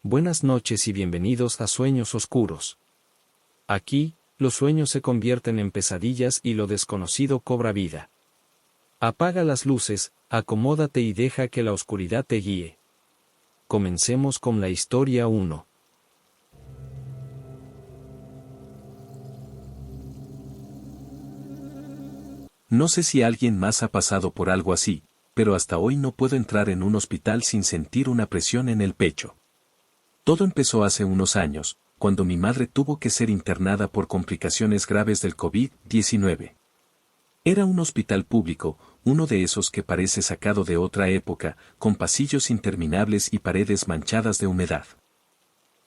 Buenas noches y bienvenidos a Sueños Oscuros. Aquí, los sueños se convierten en pesadillas y lo desconocido cobra vida. Apaga las luces, acomódate y deja que la oscuridad te guíe. Comencemos con la historia 1. No sé si alguien más ha pasado por algo así, pero hasta hoy no puedo entrar en un hospital sin sentir una presión en el pecho. Todo empezó hace unos años, cuando mi madre tuvo que ser internada por complicaciones graves del COVID-19. Era un hospital público, uno de esos que parece sacado de otra época, con pasillos interminables y paredes manchadas de humedad.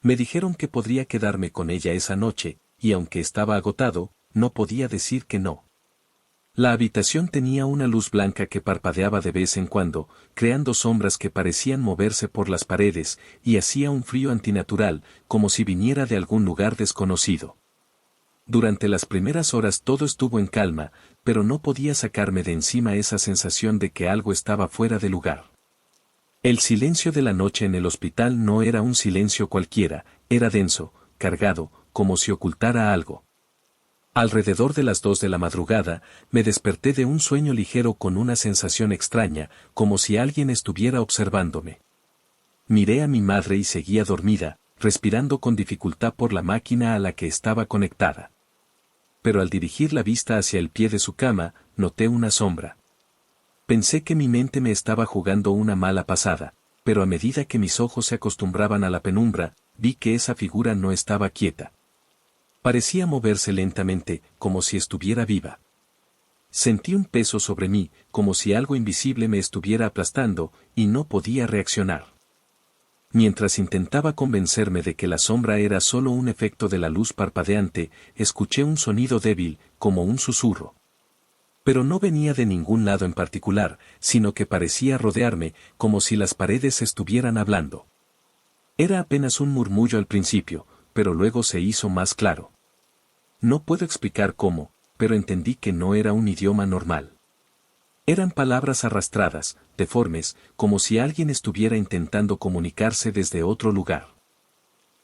Me dijeron que podría quedarme con ella esa noche, y aunque estaba agotado, no podía decir que no. La habitación tenía una luz blanca que parpadeaba de vez en cuando, creando sombras que parecían moverse por las paredes, y hacía un frío antinatural, como si viniera de algún lugar desconocido. Durante las primeras horas todo estuvo en calma, pero no podía sacarme de encima esa sensación de que algo estaba fuera de lugar. El silencio de la noche en el hospital no era un silencio cualquiera, era denso, cargado, como si ocultara algo. Alrededor de las 2 de la madrugada, me desperté de un sueño ligero con una sensación extraña, como si alguien estuviera observándome. Miré a mi madre y seguía dormida, respirando con dificultad por la máquina a la que estaba conectada. Pero al dirigir la vista hacia el pie de su cama, noté una sombra. Pensé que mi mente me estaba jugando una mala pasada, pero a medida que mis ojos se acostumbraban a la penumbra, vi que esa figura no estaba quieta. Parecía moverse lentamente, como si estuviera viva. Sentí un peso sobre mí, como si algo invisible me estuviera aplastando, y no podía reaccionar. Mientras intentaba convencerme de que la sombra era solo un efecto de la luz parpadeante, escuché un sonido débil, como un susurro. Pero no venía de ningún lado en particular, sino que parecía rodearme, como si las paredes estuvieran hablando. Era apenas un murmullo al principio, pero luego se hizo más claro. No puedo explicar cómo, pero entendí que no era un idioma normal. Eran palabras arrastradas, deformes, como si alguien estuviera intentando comunicarse desde otro lugar.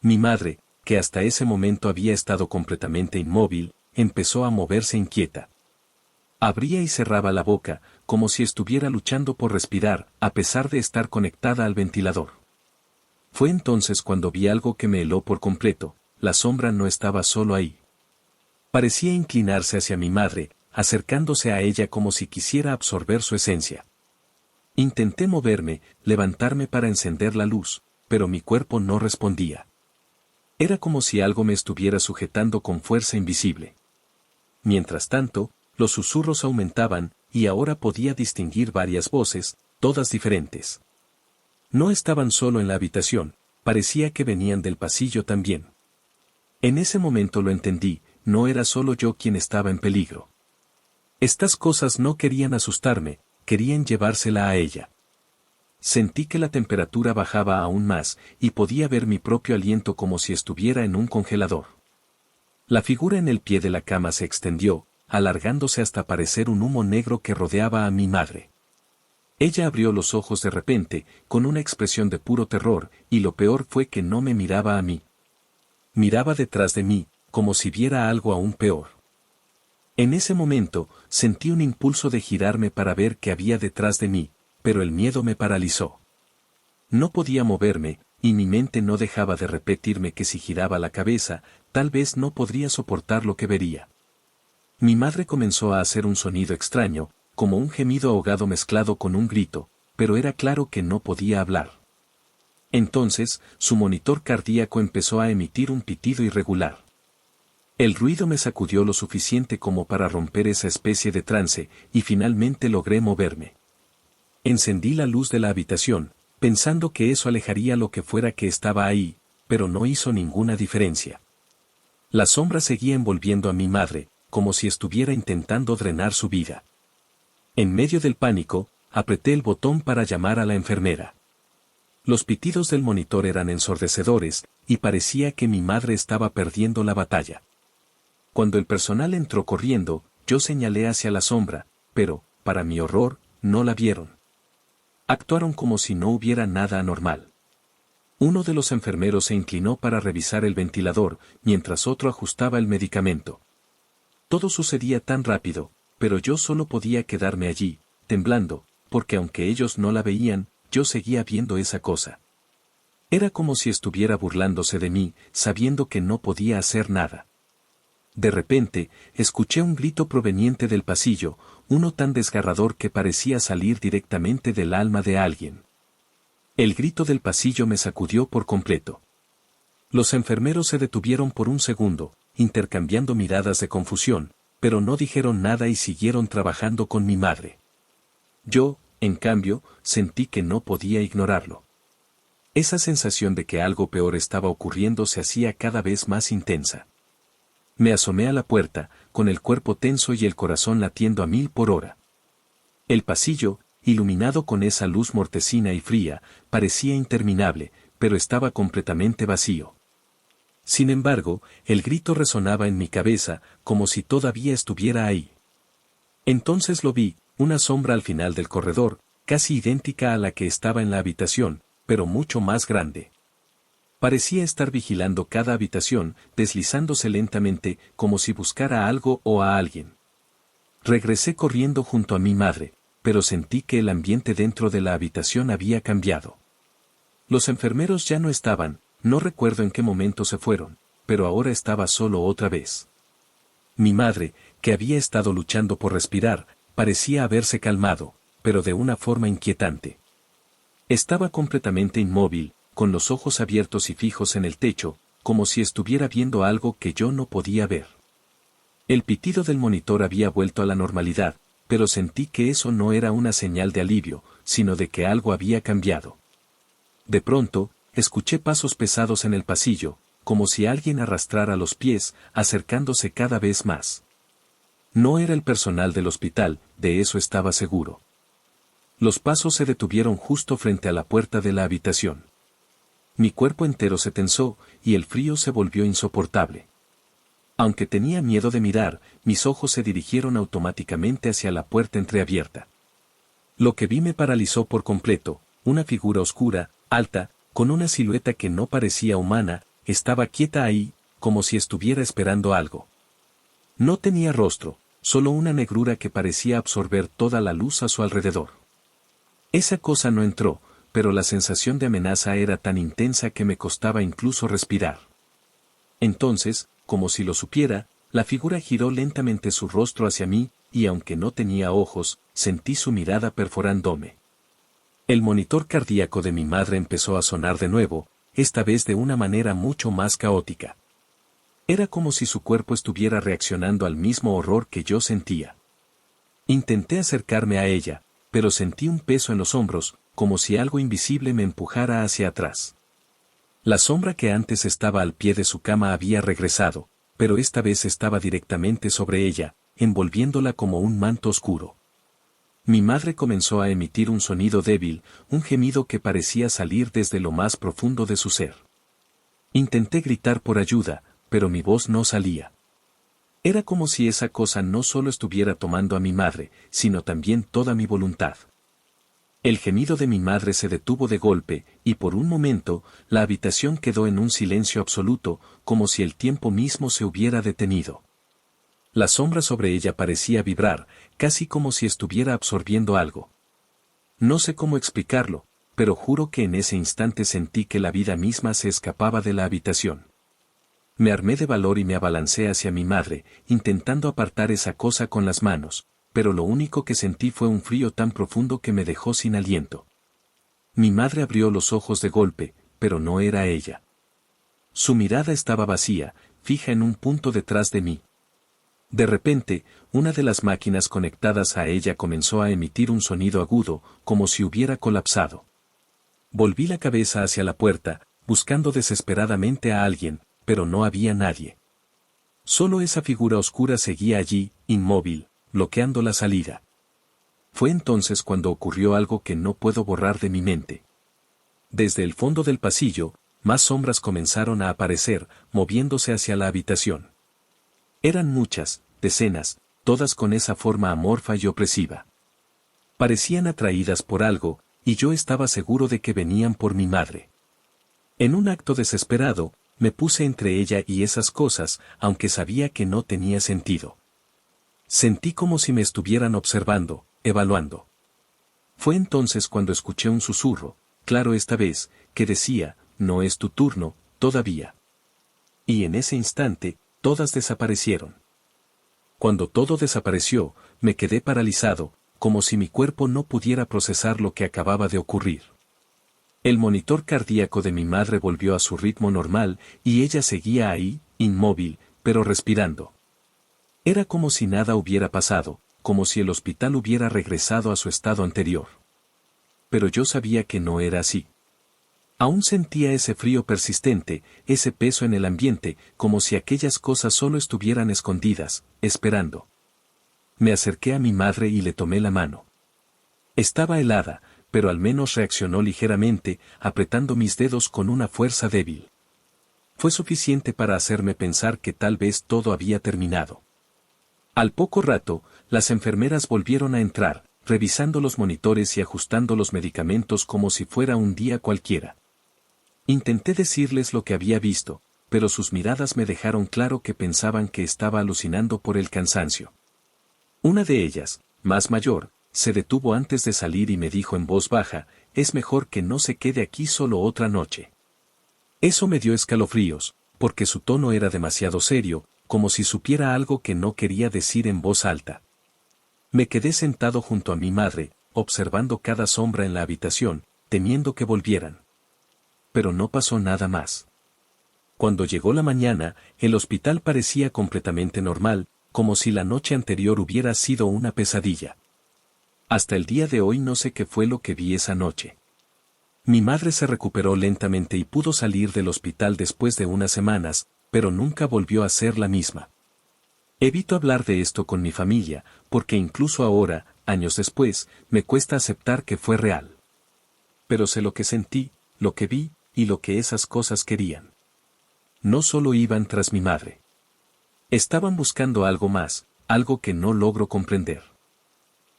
Mi madre, que hasta ese momento había estado completamente inmóvil, empezó a moverse inquieta. Abría y cerraba la boca, como si estuviera luchando por respirar, a pesar de estar conectada al ventilador. Fue entonces cuando vi algo que me heló por completo, la sombra no estaba solo ahí. Parecía inclinarse hacia mi madre, acercándose a ella como si quisiera absorber su esencia. Intenté moverme, levantarme para encender la luz, pero mi cuerpo no respondía. Era como si algo me estuviera sujetando con fuerza invisible. Mientras tanto, los susurros aumentaban, y ahora podía distinguir varias voces, todas diferentes. No estaban solo en la habitación, parecía que venían del pasillo también. En ese momento lo entendí, no era solo yo quien estaba en peligro. Estas cosas no querían asustarme, querían llevársela a ella. Sentí que la temperatura bajaba aún más, y podía ver mi propio aliento como si estuviera en un congelador. La figura en el pie de la cama se extendió, alargándose hasta parecer un humo negro que rodeaba a mi madre. Ella abrió los ojos de repente, con una expresión de puro terror, y lo peor fue que no me miraba a mí. Miraba detrás de mí, como si viera algo aún peor. En ese momento, sentí un impulso de girarme para ver qué había detrás de mí, pero el miedo me paralizó. No podía moverme, y mi mente no dejaba de repetirme que si giraba la cabeza, tal vez no podría soportar lo que vería. Mi madre comenzó a hacer un sonido extraño, como un gemido ahogado mezclado con un grito, pero era claro que no podía hablar. Entonces, su monitor cardíaco empezó a emitir un pitido irregular. El ruido me sacudió lo suficiente como para romper esa especie de trance, y finalmente logré moverme. Encendí la luz de la habitación, pensando que eso alejaría lo que fuera que estaba ahí, pero no hizo ninguna diferencia. La sombra seguía envolviendo a mi madre, como si estuviera intentando drenar su vida. En medio del pánico, apreté el botón para llamar a la enfermera. Los pitidos del monitor eran ensordecedores, y parecía que mi madre estaba perdiendo la batalla. Cuando el personal entró corriendo, yo señalé hacia la sombra, pero, para mi horror, no la vieron. Actuaron como si no hubiera nada anormal. Uno de los enfermeros se inclinó para revisar el ventilador, mientras otro ajustaba el medicamento. Todo sucedía tan rápido, pero yo solo podía quedarme allí, temblando, porque aunque ellos no la veían, yo seguía viendo esa cosa. Era como si estuviera burlándose de mí, sabiendo que no podía hacer nada. De repente, escuché un grito proveniente del pasillo, uno tan desgarrador que parecía salir directamente del alma de alguien. El grito del pasillo me sacudió por completo. Los enfermeros se detuvieron por un segundo, intercambiando miradas de confusión, pero no dijeron nada y siguieron trabajando con mi madre. Yo, en cambio, sentí que no podía ignorarlo. Esa sensación de que algo peor estaba ocurriendo se hacía cada vez más intensa. Me asomé a la puerta, con el cuerpo tenso y el corazón latiendo a 1000 por hora. El pasillo, iluminado con esa luz mortecina y fría, parecía interminable, pero estaba completamente vacío. Sin embargo, el grito resonaba en mi cabeza, como si todavía estuviera ahí. Entonces lo vi, una sombra al final del corredor, casi idéntica a la que estaba en la habitación, pero mucho más grande. Parecía estar vigilando cada habitación, deslizándose lentamente, como si buscara algo o a alguien. Regresé corriendo junto a mi madre, pero sentí que el ambiente dentro de la habitación había cambiado. Los enfermeros ya no estaban, no recuerdo en qué momento se fueron, pero ahora estaba solo otra vez. Mi madre, que había estado luchando por respirar, parecía haberse calmado, pero de una forma inquietante. Estaba completamente inmóvil, con los ojos abiertos y fijos en el techo, como si estuviera viendo algo que yo no podía ver. El pitido del monitor había vuelto a la normalidad, pero sentí que eso no era una señal de alivio, sino de que algo había cambiado. De pronto, escuché pasos pesados en el pasillo, como si alguien arrastrara los pies, acercándose cada vez más. No era el personal del hospital, de eso estaba seguro. Los pasos se detuvieron justo frente a la puerta de la habitación. Mi cuerpo entero se tensó, y el frío se volvió insoportable. Aunque tenía miedo de mirar, mis ojos se dirigieron automáticamente hacia la puerta entreabierta. Lo que vi me paralizó por completo, una figura oscura, alta, con una silueta que no parecía humana, estaba quieta ahí, como si estuviera esperando algo. No tenía rostro, solo una negrura que parecía absorber toda la luz a su alrededor. Esa cosa no entró, pero la sensación de amenaza era tan intensa que me costaba incluso respirar. Entonces, como si lo supiera, la figura giró lentamente su rostro hacia mí, y aunque no tenía ojos, sentí su mirada perforándome. El monitor cardíaco de mi madre empezó a sonar de nuevo, esta vez de una manera mucho más caótica. Era como si su cuerpo estuviera reaccionando al mismo horror que yo sentía. Intenté acercarme a ella, pero sentí un peso en los hombros, como si algo invisible me empujara hacia atrás. La sombra que antes estaba al pie de su cama había regresado, pero esta vez estaba directamente sobre ella, envolviéndola como un manto oscuro. Mi madre comenzó a emitir un sonido débil, un gemido que parecía salir desde lo más profundo de su ser. Intenté gritar por ayuda, pero mi voz no salía. Era como si esa cosa no solo estuviera tomando a mi madre, sino también toda mi voluntad. El gemido de mi madre se detuvo de golpe, y por un momento, la habitación quedó en un silencio absoluto, como si el tiempo mismo se hubiera detenido. La sombra sobre ella parecía vibrar, casi como si estuviera absorbiendo algo. No sé cómo explicarlo, pero juro que en ese instante sentí que la vida misma se escapaba de la habitación. Me armé de valor y me abalancé hacia mi madre, intentando apartar esa cosa con las manos, pero lo único que sentí fue un frío tan profundo que me dejó sin aliento. Mi madre abrió los ojos de golpe, pero no era ella. Su mirada estaba vacía, fija en un punto detrás de mí. De repente, una de las máquinas conectadas a ella comenzó a emitir un sonido agudo, como si hubiera colapsado. Volví la cabeza hacia la puerta, buscando desesperadamente a alguien, pero no había nadie. Solo esa figura oscura seguía allí, inmóvil, bloqueando la salida. Fue entonces cuando ocurrió algo que no puedo borrar de mi mente. Desde el fondo del pasillo, más sombras comenzaron a aparecer, moviéndose hacia la habitación. Eran muchas, decenas, todas con esa forma amorfa y opresiva. Parecían atraídas por algo, y yo estaba seguro de que venían por mi madre. En un acto desesperado, me puse entre ella y esas cosas, aunque sabía que no tenía sentido. Sentí como si me estuvieran observando, evaluando. Fue entonces cuando escuché un susurro, claro esta vez, que decía, no es tu turno, todavía. Y en ese instante, todas desaparecieron. Cuando todo desapareció, me quedé paralizado, como si mi cuerpo no pudiera procesar lo que acababa de ocurrir. El monitor cardíaco de mi madre volvió a su ritmo normal y ella seguía ahí, inmóvil, pero respirando. Era como si nada hubiera pasado, como si el hospital hubiera regresado a su estado anterior. Pero yo sabía que no era así. Aún sentía ese frío persistente, ese peso en el ambiente, como si aquellas cosas solo estuvieran escondidas, esperando. Me acerqué a mi madre y le tomé la mano. Estaba helada, pero al menos reaccionó ligeramente, apretando mis dedos con una fuerza débil. Fue suficiente para hacerme pensar que tal vez todo había terminado. Al poco rato, las enfermeras volvieron a entrar, revisando los monitores y ajustando los medicamentos como si fuera un día cualquiera. Intenté decirles lo que había visto, pero sus miradas me dejaron claro que pensaban que estaba alucinando por el cansancio. Una de ellas, más mayor, se detuvo antes de salir y me dijo en voz baja, es mejor que no se quede aquí solo otra noche. Eso me dio escalofríos, porque su tono era demasiado serio, como si supiera algo que no quería decir en voz alta. Me quedé sentado junto a mi madre, observando cada sombra en la habitación, temiendo que volvieran. Pero no pasó nada más. Cuando llegó la mañana, el hospital parecía completamente normal, como si la noche anterior hubiera sido una pesadilla. Hasta el día de hoy no sé qué fue lo que vi esa noche. Mi madre se recuperó lentamente y pudo salir del hospital después de unas semanas, pero nunca volvió a ser la misma. Evito hablar de esto con mi familia, porque incluso ahora, años después, me cuesta aceptar que fue real. Pero sé lo que sentí, lo que vi, y lo que esas cosas querían. No solo iban tras mi madre. Estaban buscando algo más, algo que no logro comprender.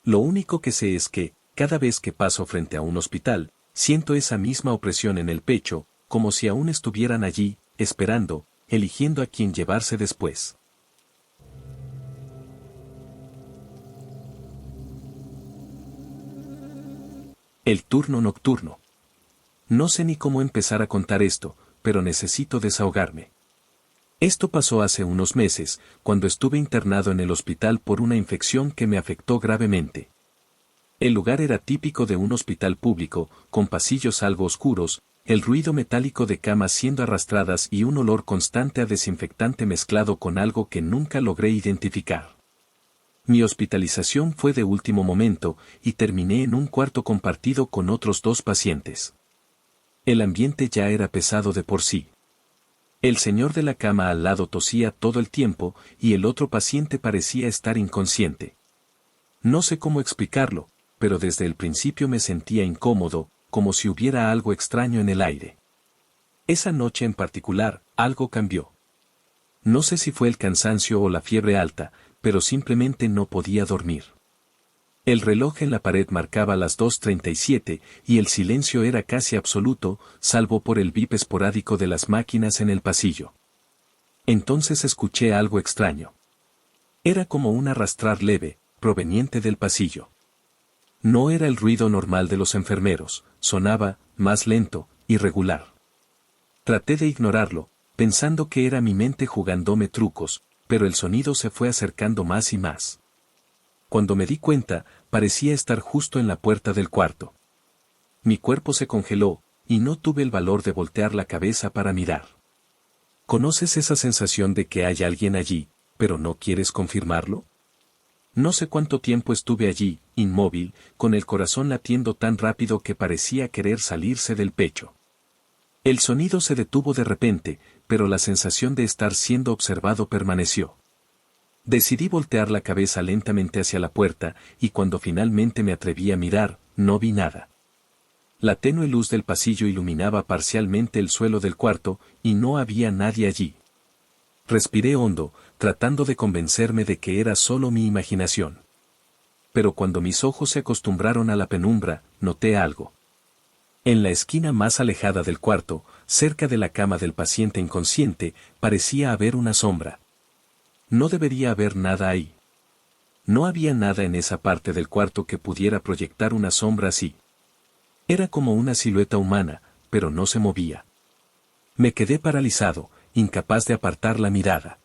Lo único que sé es que, cada vez que paso frente a un hospital, siento esa misma opresión en el pecho, como si aún estuvieran allí, esperando, eligiendo a quién llevarse después. El turno nocturno. No sé ni cómo empezar a contar esto, pero necesito desahogarme. Esto pasó hace unos meses, cuando estuve internado en el hospital por una infección que me afectó gravemente. El lugar era típico de un hospital público, con pasillos algo oscuros, el ruido metálico de camas siendo arrastradas y un olor constante a desinfectante mezclado con algo que nunca logré identificar. Mi hospitalización fue de último momento, y terminé en un cuarto compartido con otros 2 pacientes. El ambiente ya era pesado de por sí. El señor de la cama al lado tosía todo el tiempo, y el otro paciente parecía estar inconsciente. No sé cómo explicarlo, pero desde el principio me sentía incómodo, como si hubiera algo extraño en el aire. Esa noche en particular, algo cambió. No sé si fue el cansancio o la fiebre alta, pero simplemente no podía dormir. El reloj en la pared marcaba las 2:37 y el silencio era casi absoluto, salvo por el bip esporádico de las máquinas en el pasillo. Entonces escuché algo extraño. Era como un arrastrar leve, proveniente del pasillo. No era el ruido normal de los enfermeros, sonaba, más lento, irregular. Traté de ignorarlo, pensando que era mi mente jugándome trucos, pero el sonido se fue acercando más y más. Cuando me di cuenta, parecía estar justo en la puerta del cuarto. Mi cuerpo se congeló, y no tuve el valor de voltear la cabeza para mirar. ¿Conoces esa sensación de que hay alguien allí, pero no quieres confirmarlo? No sé cuánto tiempo estuve allí, inmóvil, con el corazón latiendo tan rápido que parecía querer salirse del pecho. El sonido se detuvo de repente, pero la sensación de estar siendo observado permaneció. Decidí voltear la cabeza lentamente hacia la puerta, y cuando finalmente me atreví a mirar, no vi nada. La tenue luz del pasillo iluminaba parcialmente el suelo del cuarto, y no había nadie allí. Respiré hondo, tratando de convencerme de que era solo mi imaginación. Pero cuando mis ojos se acostumbraron a la penumbra, noté algo. En la esquina más alejada del cuarto, cerca de la cama del paciente inconsciente, parecía haber una sombra. No debería haber nada ahí. No había nada en esa parte del cuarto que pudiera proyectar una sombra así. Era como una silueta humana, pero no se movía. Me quedé paralizado, incapaz de apartar la mirada.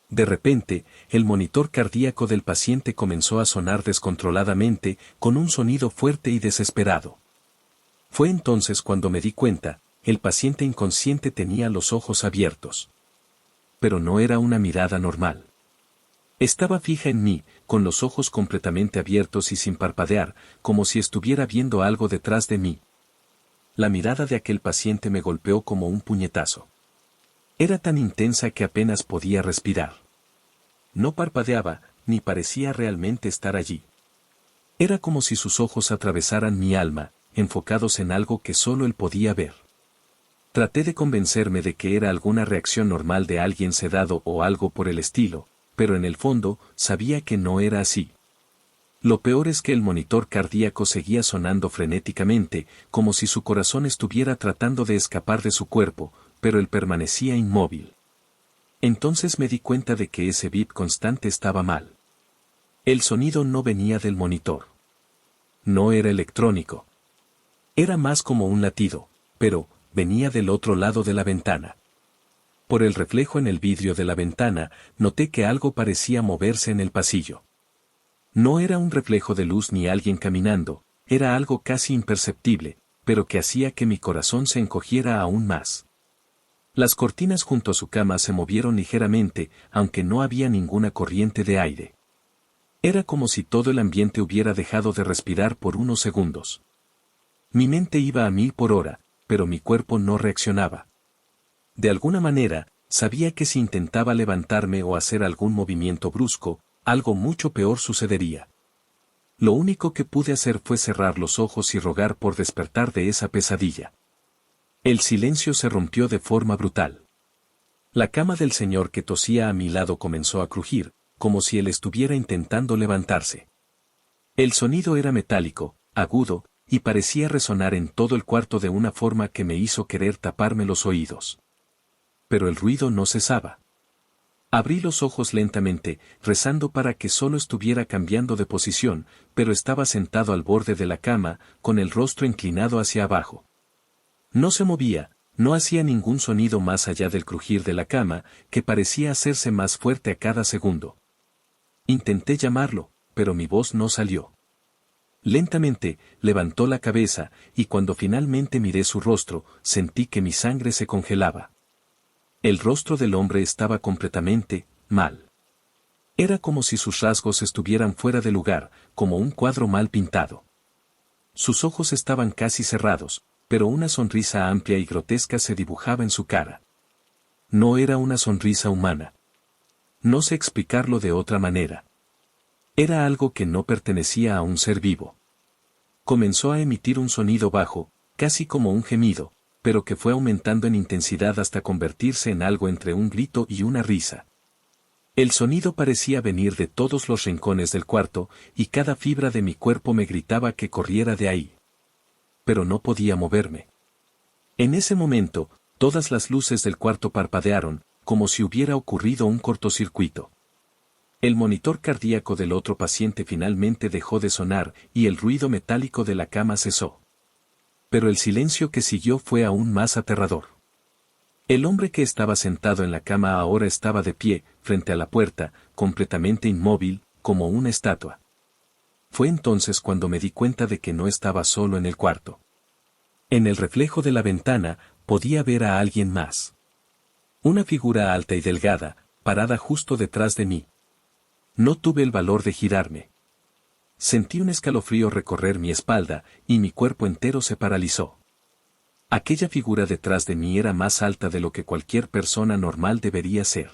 De repente, el monitor cardíaco del paciente comenzó a sonar descontroladamente, con un sonido fuerte y desesperado. Fue entonces cuando me di cuenta, el paciente inconsciente tenía los ojos abiertos. Pero no era una mirada normal. Estaba fija en mí, con los ojos completamente abiertos y sin parpadear, como si estuviera viendo algo detrás de mí. La mirada de aquel paciente me golpeó como un puñetazo. Era tan intensa que apenas podía respirar. No parpadeaba, ni parecía realmente estar allí. Era como si sus ojos atravesaran mi alma, enfocados en algo que solo él podía ver. Traté de convencerme de que era alguna reacción normal de alguien sedado o algo por el estilo, pero en el fondo, sabía que no era así. Lo peor es que el monitor cardíaco seguía sonando frenéticamente, como si su corazón estuviera tratando de escapar de su cuerpo, pero él permanecía inmóvil. Entonces me di cuenta de que ese beep constante estaba mal. El sonido no venía del monitor. No era electrónico. Era más como un latido, pero venía del otro lado de la ventana. Por el reflejo en el vidrio de la ventana, noté que algo parecía moverse en el pasillo. No era un reflejo de luz ni alguien caminando, era algo casi imperceptible, pero que hacía que mi corazón se encogiera aún más. Las cortinas junto a su cama se movieron ligeramente, aunque no había ninguna corriente de aire. Era como si todo el ambiente hubiera dejado de respirar por unos segundos. Mi mente iba a 1000 por hora, pero mi cuerpo no reaccionaba. De alguna manera, sabía que si intentaba levantarme o hacer algún movimiento brusco, algo mucho peor sucedería. Lo único que pude hacer fue cerrar los ojos y rogar por despertar de esa pesadilla. El silencio se rompió de forma brutal. La cama del señor que tosía a mi lado comenzó a crujir, como si él estuviera intentando levantarse. El sonido era metálico, agudo, y parecía resonar en todo el cuarto de una forma que me hizo querer taparme los oídos. Pero el ruido no cesaba. Abrí los ojos lentamente, rezando para que solo estuviera cambiando de posición, pero estaba sentado al borde de la cama, con el rostro inclinado hacia abajo. No se movía, no hacía ningún sonido más allá del crujir de la cama, que parecía hacerse más fuerte a cada segundo. Intenté llamarlo, pero mi voz no salió. Lentamente, levantó la cabeza, y cuando finalmente miré su rostro, sentí que mi sangre se congelaba. El rostro del hombre estaba completamente mal. Era como si sus rasgos estuvieran fuera de lugar, como un cuadro mal pintado. Sus ojos estaban casi cerrados, pero una sonrisa amplia y grotesca se dibujaba en su cara. No era una sonrisa humana. No sé explicarlo de otra manera. Era algo que no pertenecía a un ser vivo. Comenzó a emitir un sonido bajo, casi como un gemido, pero que fue aumentando en intensidad hasta convertirse en algo entre un grito y una risa. El sonido parecía venir de todos los rincones del cuarto, y cada fibra de mi cuerpo me gritaba que corriera de ahí. Pero no podía moverme. En ese momento, todas las luces del cuarto parpadearon, como si hubiera ocurrido un cortocircuito. El monitor cardíaco del otro paciente finalmente dejó de sonar, y el ruido metálico de la cama cesó. Pero el silencio que siguió fue aún más aterrador. El hombre que estaba sentado en la cama ahora estaba de pie, frente a la puerta, completamente inmóvil, como una estatua. Fue entonces cuando me di cuenta de que no estaba solo en el cuarto. En el reflejo de la ventana, podía ver a alguien más. Una figura alta y delgada, parada justo detrás de mí. No tuve el valor de girarme. Sentí un escalofrío recorrer mi espalda, y mi cuerpo entero se paralizó. Aquella figura detrás de mí era más alta de lo que cualquier persona normal debería ser.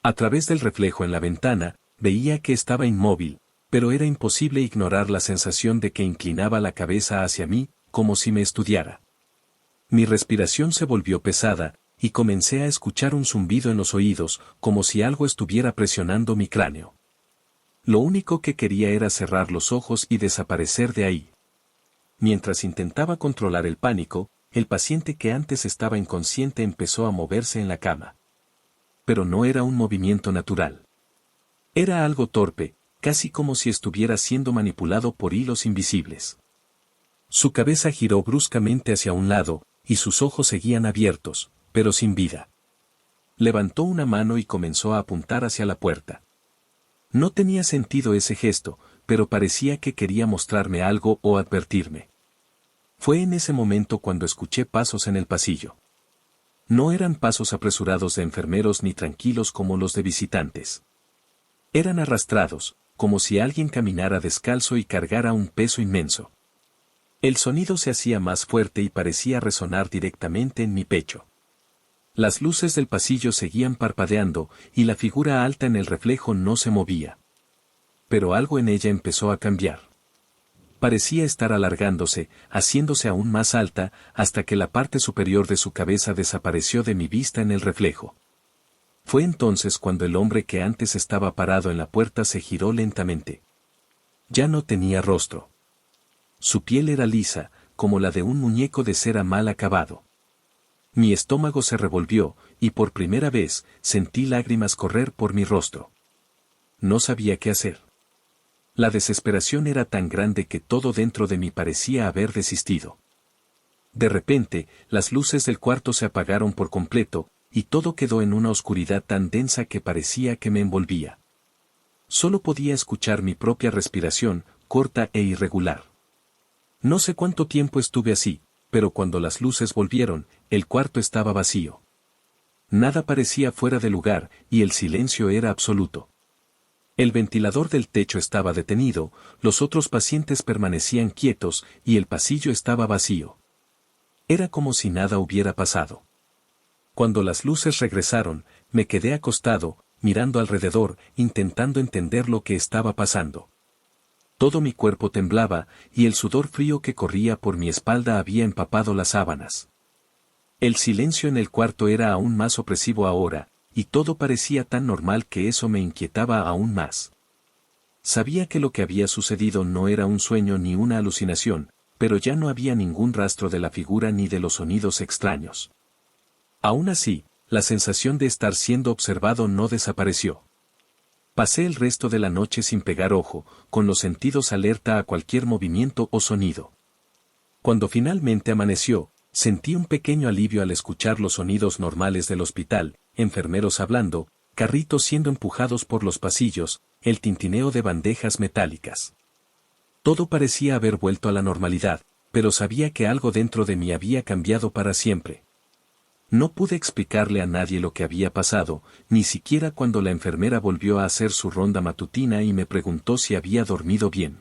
A través del reflejo en la ventana, veía que estaba inmóvil, pero era imposible ignorar la sensación de que inclinaba la cabeza hacia mí, como si me estudiara. Mi respiración se volvió pesada, y comencé a escuchar un zumbido en los oídos, como si algo estuviera presionando mi cráneo. Lo único que quería era cerrar los ojos y desaparecer de ahí. Mientras intentaba controlar el pánico, el paciente que antes estaba inconsciente empezó a moverse en la cama. Pero no era un movimiento natural. Era algo torpe, casi como si estuviera siendo manipulado por hilos invisibles. Su cabeza giró bruscamente hacia un lado, y sus ojos seguían abiertos, pero sin vida. Levantó una mano y comenzó a apuntar hacia la puerta. No tenía sentido ese gesto, pero parecía que quería mostrarme algo o advertirme. Fue en ese momento cuando escuché pasos en el pasillo. No eran pasos apresurados de enfermeros ni tranquilos como los de visitantes. Eran arrastrados, como si alguien caminara descalzo y cargara un peso inmenso. El sonido se hacía más fuerte y parecía resonar directamente en mi pecho. Las luces del pasillo seguían parpadeando, y la figura alta en el reflejo no se movía. Pero algo en ella empezó a cambiar. Parecía estar alargándose, haciéndose aún más alta, hasta que la parte superior de su cabeza desapareció de mi vista en el reflejo. Fue entonces cuando el hombre que antes estaba parado en la puerta se giró lentamente. Ya no tenía rostro. Su piel era lisa, como la de un muñeco de cera mal acabado. Mi estómago se revolvió, y por primera vez, sentí lágrimas correr por mi rostro. No sabía qué hacer. La desesperación era tan grande que todo dentro de mí parecía haber desistido. De repente, las luces del cuarto se apagaron por completo, y todo quedó en una oscuridad tan densa que parecía que me envolvía. Solo podía escuchar mi propia respiración, corta e irregular. No sé cuánto tiempo estuve así, pero cuando las luces volvieron, el cuarto estaba vacío. Nada parecía fuera de lugar, y el silencio era absoluto. El ventilador del techo estaba detenido, los otros pacientes permanecían quietos, y el pasillo estaba vacío. Era como si nada hubiera pasado. Cuando las luces regresaron, me quedé acostado, mirando alrededor, intentando entender lo que estaba pasando. Todo mi cuerpo temblaba, y el sudor frío que corría por mi espalda había empapado las sábanas. El silencio en el cuarto era aún más opresivo ahora, y todo parecía tan normal que eso me inquietaba aún más. Sabía que lo que había sucedido no era un sueño ni una alucinación, pero ya no había ningún rastro de la figura ni de los sonidos extraños. Aún así, la sensación de estar siendo observado no desapareció. Pasé el resto de la noche sin pegar ojo, con los sentidos alerta a cualquier movimiento o sonido. Cuando finalmente amaneció, sentí un pequeño alivio al escuchar los sonidos normales del hospital, enfermeros hablando, carritos siendo empujados por los pasillos, el tintineo de bandejas metálicas. Todo parecía haber vuelto a la normalidad, pero sabía que algo dentro de mí había cambiado para siempre. No pude explicarle a nadie lo que había pasado, ni siquiera cuando la enfermera volvió a hacer su ronda matutina y me preguntó si había dormido bien.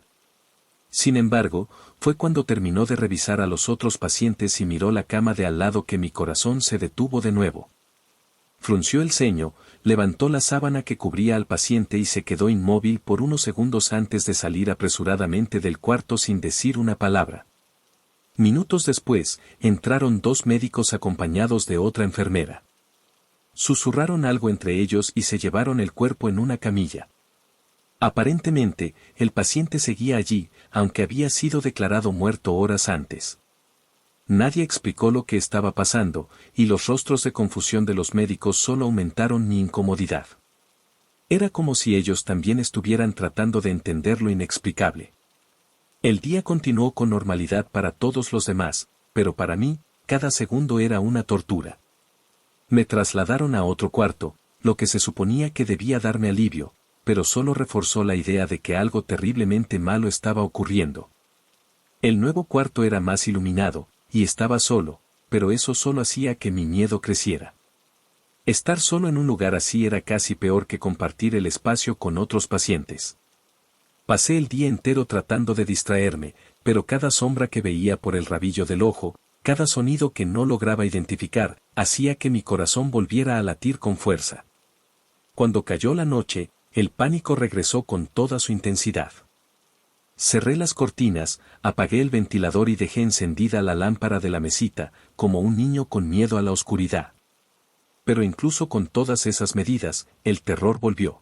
Sin embargo, fue cuando terminó de revisar a los otros pacientes y miró la cama de al lado que mi corazón se detuvo de nuevo. Frunció el ceño, levantó la sábana que cubría al paciente y se quedó inmóvil por unos segundos antes de salir apresuradamente del cuarto sin decir una palabra. Minutos después, entraron dos médicos acompañados de otra enfermera. Susurraron algo entre ellos y se llevaron el cuerpo en una camilla. Aparentemente, el paciente seguía allí, aunque había sido declarado muerto horas antes. Nadie explicó lo que estaba pasando, y los rostros de confusión de los médicos solo aumentaron mi incomodidad. Era como si ellos también estuvieran tratando de entender lo inexplicable. El día continuó con normalidad para todos los demás, pero para mí, cada segundo era una tortura. Me trasladaron a otro cuarto, lo que se suponía que debía darme alivio, pero solo reforzó la idea de que algo terriblemente malo estaba ocurriendo. El nuevo cuarto era más iluminado, y estaba solo, pero eso solo hacía que mi miedo creciera. Estar solo en un lugar así era casi peor que compartir el espacio con otros pacientes. Pasé el día entero tratando de distraerme, pero cada sombra que veía por el rabillo del ojo, cada sonido que no lograba identificar, hacía que mi corazón volviera a latir con fuerza. Cuando cayó la noche, el pánico regresó con toda su intensidad. Cerré las cortinas, apagué el ventilador y dejé encendida la lámpara de la mesita, como un niño con miedo a la oscuridad. Pero incluso con todas esas medidas, el terror volvió.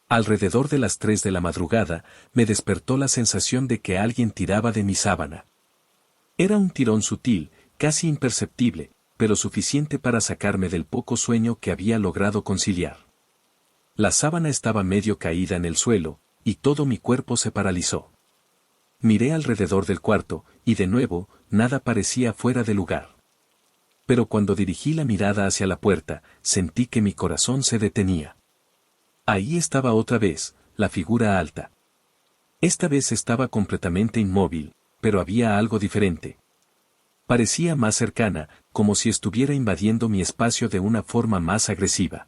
Alrededor de las 3 de la madrugada, me despertó la sensación de que alguien tiraba de mi sábana. Era un tirón sutil, casi imperceptible, pero suficiente para sacarme del poco sueño que había logrado conciliar. La sábana estaba medio caída en el suelo, y todo mi cuerpo se paralizó. Miré alrededor del cuarto, y de nuevo, nada parecía fuera de lugar. Pero cuando dirigí la mirada hacia la puerta, sentí que mi corazón se detenía. Ahí estaba otra vez, la figura alta. Esta vez estaba completamente inmóvil, pero había algo diferente. Parecía más cercana, como si estuviera invadiendo mi espacio de una forma más agresiva.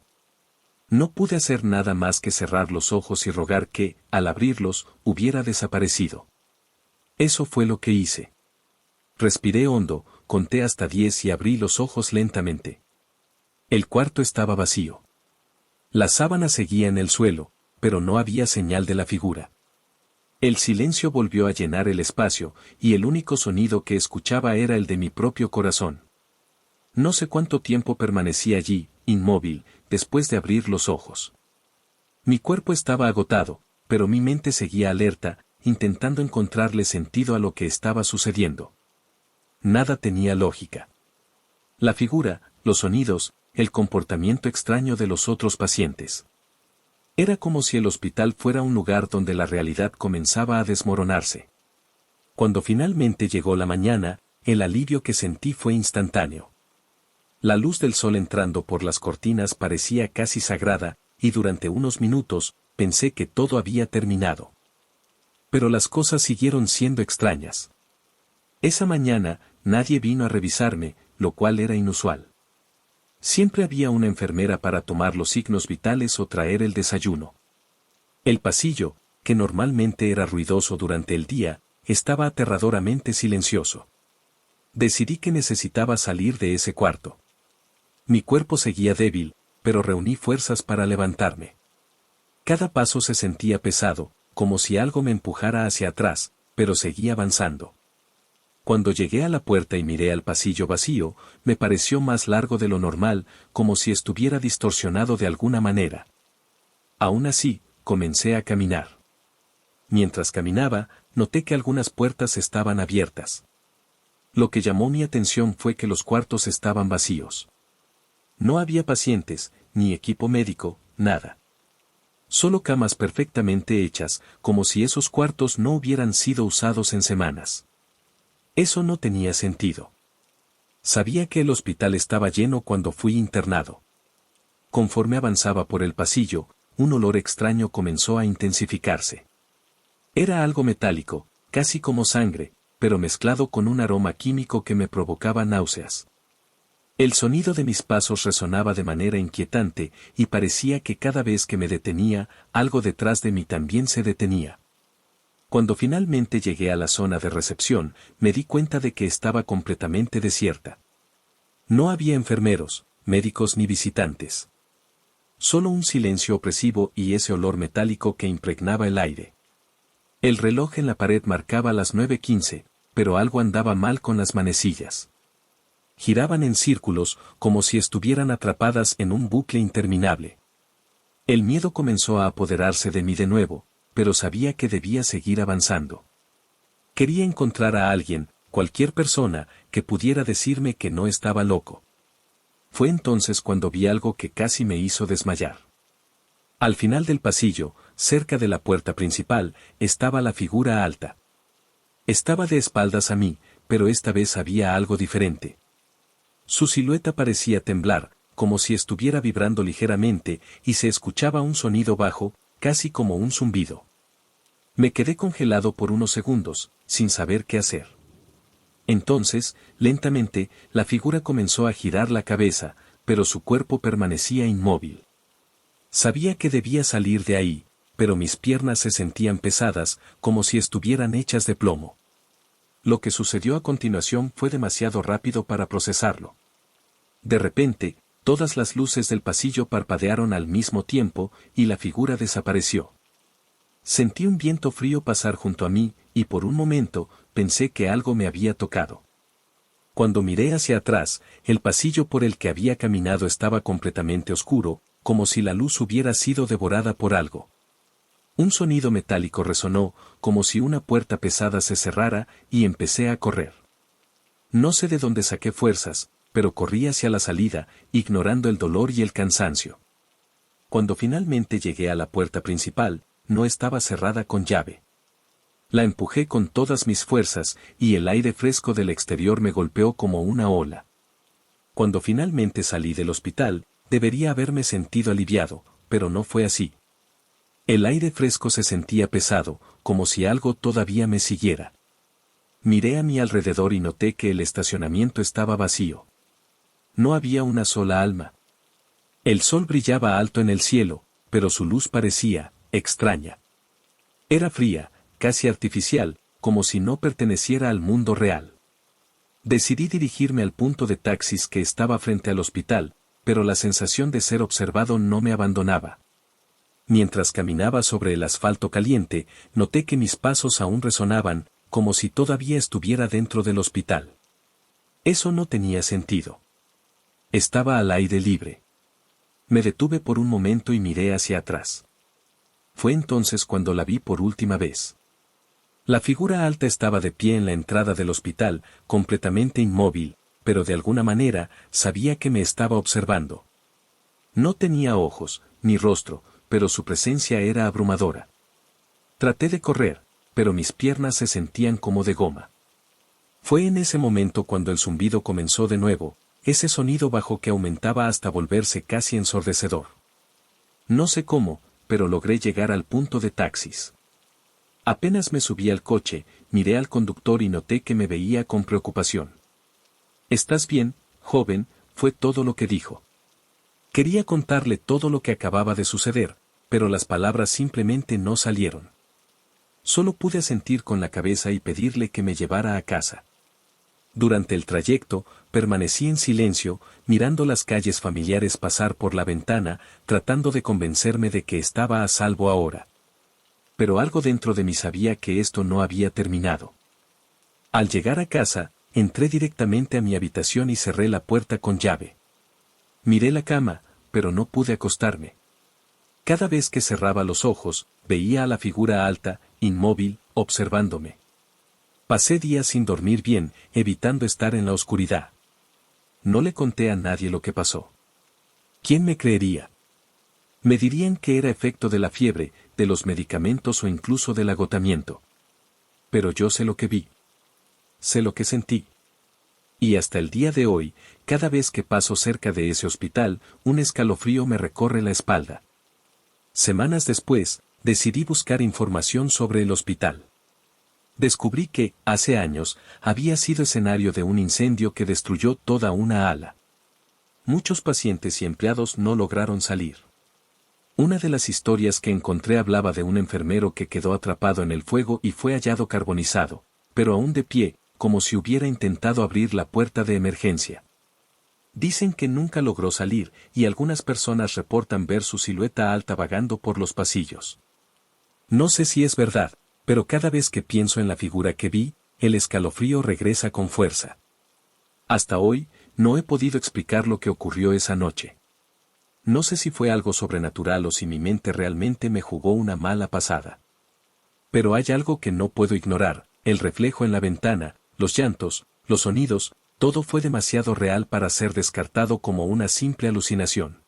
No pude hacer nada más que cerrar los ojos y rogar que, al abrirlos, hubiera desaparecido. Eso fue lo que hice. Respiré hondo, conté hasta 10 y abrí los ojos lentamente. El cuarto estaba vacío. La sábana seguía en el suelo, pero no había señal de la figura. El silencio volvió a llenar el espacio, y el único sonido que escuchaba era el de mi propio corazón. No sé cuánto tiempo permanecí allí, inmóvil, después de abrir los ojos. Mi cuerpo estaba agotado, pero mi mente seguía alerta, intentando encontrarle sentido a lo que estaba sucediendo. Nada tenía lógica. La figura, los sonidos, el comportamiento extraño de los otros pacientes. Era como si el hospital fuera un lugar donde la realidad comenzaba a desmoronarse. Cuando finalmente llegó la mañana, el alivio que sentí fue instantáneo. La luz del sol entrando por las cortinas parecía casi sagrada, y durante unos minutos, pensé que todo había terminado. Pero las cosas siguieron siendo extrañas. Esa mañana, nadie vino a revisarme, lo cual era inusual. Siempre había una enfermera para tomar los signos vitales o traer el desayuno. El pasillo, que normalmente era ruidoso durante el día, estaba aterradoramente silencioso. Decidí que necesitaba salir de ese cuarto. Mi cuerpo seguía débil, pero reuní fuerzas para levantarme. Cada paso se sentía pesado, como si algo me empujara hacia atrás, pero seguí avanzando. Cuando llegué a la puerta y miré al pasillo vacío, me pareció más largo de lo normal, como si estuviera distorsionado de alguna manera. Aún así, comencé a caminar. Mientras caminaba, noté que algunas puertas estaban abiertas. Lo que llamó mi atención fue que los cuartos estaban vacíos. No había pacientes, ni equipo médico, nada. Solo camas perfectamente hechas, como si esos cuartos no hubieran sido usados en semanas. Eso no tenía sentido. Sabía que el hospital estaba lleno cuando fui internado. Conforme avanzaba por el pasillo, un olor extraño comenzó a intensificarse. Era algo metálico, casi como sangre, pero mezclado con un aroma químico que me provocaba náuseas. El sonido de mis pasos resonaba de manera inquietante, y parecía que cada vez que me detenía, algo detrás de mí también se detenía. Cuando finalmente llegué a la zona de recepción, me di cuenta de que estaba completamente desierta. No había enfermeros, médicos ni visitantes. Solo un silencio opresivo y ese olor metálico que impregnaba el aire. El reloj en la pared marcaba las 9:15, pero algo andaba mal con las manecillas. Giraban en círculos, como si estuvieran atrapadas en un bucle interminable. El miedo comenzó a apoderarse de mí de nuevo, pero sabía que debía seguir avanzando. Quería encontrar a alguien, cualquier persona, que pudiera decirme que no estaba loco. Fue entonces cuando vi algo que casi me hizo desmayar. Al final del pasillo, cerca de la puerta principal, estaba la figura alta. Estaba de espaldas a mí, pero esta vez había algo diferente. Su silueta parecía temblar, como si estuviera vibrando ligeramente, y se escuchaba un sonido bajo, casi como un zumbido. Me quedé congelado por unos segundos, sin saber qué hacer. Entonces, lentamente, la figura comenzó a girar la cabeza, pero su cuerpo permanecía inmóvil. Sabía que debía salir de ahí, pero mis piernas se sentían pesadas, como si estuvieran hechas de plomo. Lo que sucedió a continuación fue demasiado rápido para procesarlo. De repente, todas las luces del pasillo parpadearon al mismo tiempo, y la figura desapareció. Sentí un viento frío pasar junto a mí, y por un momento, pensé que algo me había tocado. Cuando miré hacia atrás, el pasillo por el que había caminado estaba completamente oscuro, como si la luz hubiera sido devorada por algo. Un sonido metálico resonó, como si una puerta pesada se cerrara, y empecé a correr. No sé de dónde saqué fuerzas, pero corrí hacia la salida, ignorando el dolor y el cansancio. Cuando finalmente llegué a la puerta principal, no estaba cerrada con llave. La empujé con todas mis fuerzas, y el aire fresco del exterior me golpeó como una ola. Cuando finalmente salí del hospital, debería haberme sentido aliviado, pero no fue así. El aire fresco se sentía pesado, como si algo todavía me siguiera. Miré a mi alrededor y noté que el estacionamiento estaba vacío. No había una sola alma. El sol brillaba alto en el cielo, pero su luz parecía extraña. Era fría, casi artificial, como si no perteneciera al mundo real. Decidí dirigirme al punto de taxis que estaba frente al hospital, pero la sensación de ser observado no me abandonaba. Mientras caminaba sobre el asfalto caliente, noté que mis pasos aún resonaban, como si todavía estuviera dentro del hospital. Eso no tenía sentido. Estaba al aire libre. Me detuve por un momento y miré hacia atrás. Fue entonces cuando la vi por última vez. La figura alta estaba de pie en la entrada del hospital, completamente inmóvil, pero de alguna manera sabía que me estaba observando. No tenía ojos, ni rostro, pero su presencia era abrumadora. Traté de correr, pero mis piernas se sentían como de goma. Fue en ese momento cuando el zumbido comenzó de nuevo, ese sonido bajo que aumentaba hasta volverse casi ensordecedor. No sé cómo, pero logré llegar al punto de taxis. Apenas me subí al coche, miré al conductor y noté que me veía con preocupación. «¿Estás bien, joven?», fue todo lo que dijo. Quería contarle todo lo que acababa de suceder, pero las palabras simplemente no salieron. Solo pude asentir con la cabeza y pedirle que me llevara a casa. Durante el trayecto, permanecí en silencio, mirando las calles familiares pasar por la ventana, tratando de convencerme de que estaba a salvo ahora. Pero algo dentro de mí sabía que esto no había terminado. Al llegar a casa, entré directamente a mi habitación y cerré la puerta con llave. Miré la cama, pero no pude acostarme. Cada vez que cerraba los ojos, veía a la figura alta, inmóvil, observándome. Pasé días sin dormir bien, evitando estar en la oscuridad. No le conté a nadie lo que pasó. ¿Quién me creería? Me dirían que era efecto de la fiebre, de los medicamentos o incluso del agotamiento. Pero yo sé lo que vi. Sé lo que sentí. Y hasta el día de hoy, cada vez que paso cerca de ese hospital, un escalofrío me recorre la espalda. Semanas después, decidí buscar información sobre el hospital. Descubrí que, hace años, había sido escenario de un incendio que destruyó toda una ala. Muchos pacientes y empleados no lograron salir. Una de las historias que encontré hablaba de un enfermero que quedó atrapado en el fuego y fue hallado carbonizado, pero aún de pie, como si hubiera intentado abrir la puerta de emergencia. Dicen que nunca logró salir, y algunas personas reportan ver su silueta alta vagando por los pasillos. No sé si es verdad, pero cada vez que pienso en la figura que vi, el escalofrío regresa con fuerza. Hasta hoy, no he podido explicar lo que ocurrió esa noche. No sé si fue algo sobrenatural o si mi mente realmente me jugó una mala pasada. Pero hay algo que no puedo ignorar: el reflejo en la ventana, los llantos, los sonidos, todo fue demasiado real para ser descartado como una simple alucinación.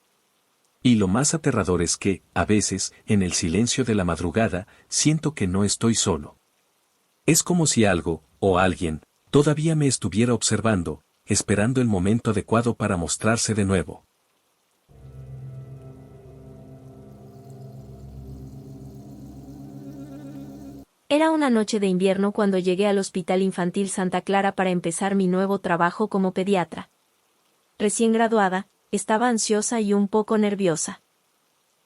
Y lo más aterrador es que, a veces, en el silencio de la madrugada, siento que no estoy solo. Es como si algo, o alguien, todavía me estuviera observando, esperando el momento adecuado para mostrarse de nuevo. Era una noche de invierno cuando llegué al Hospital Infantil Santa Clara para empezar mi nuevo trabajo como pediatra. Recién graduada, estaba ansiosa y un poco nerviosa.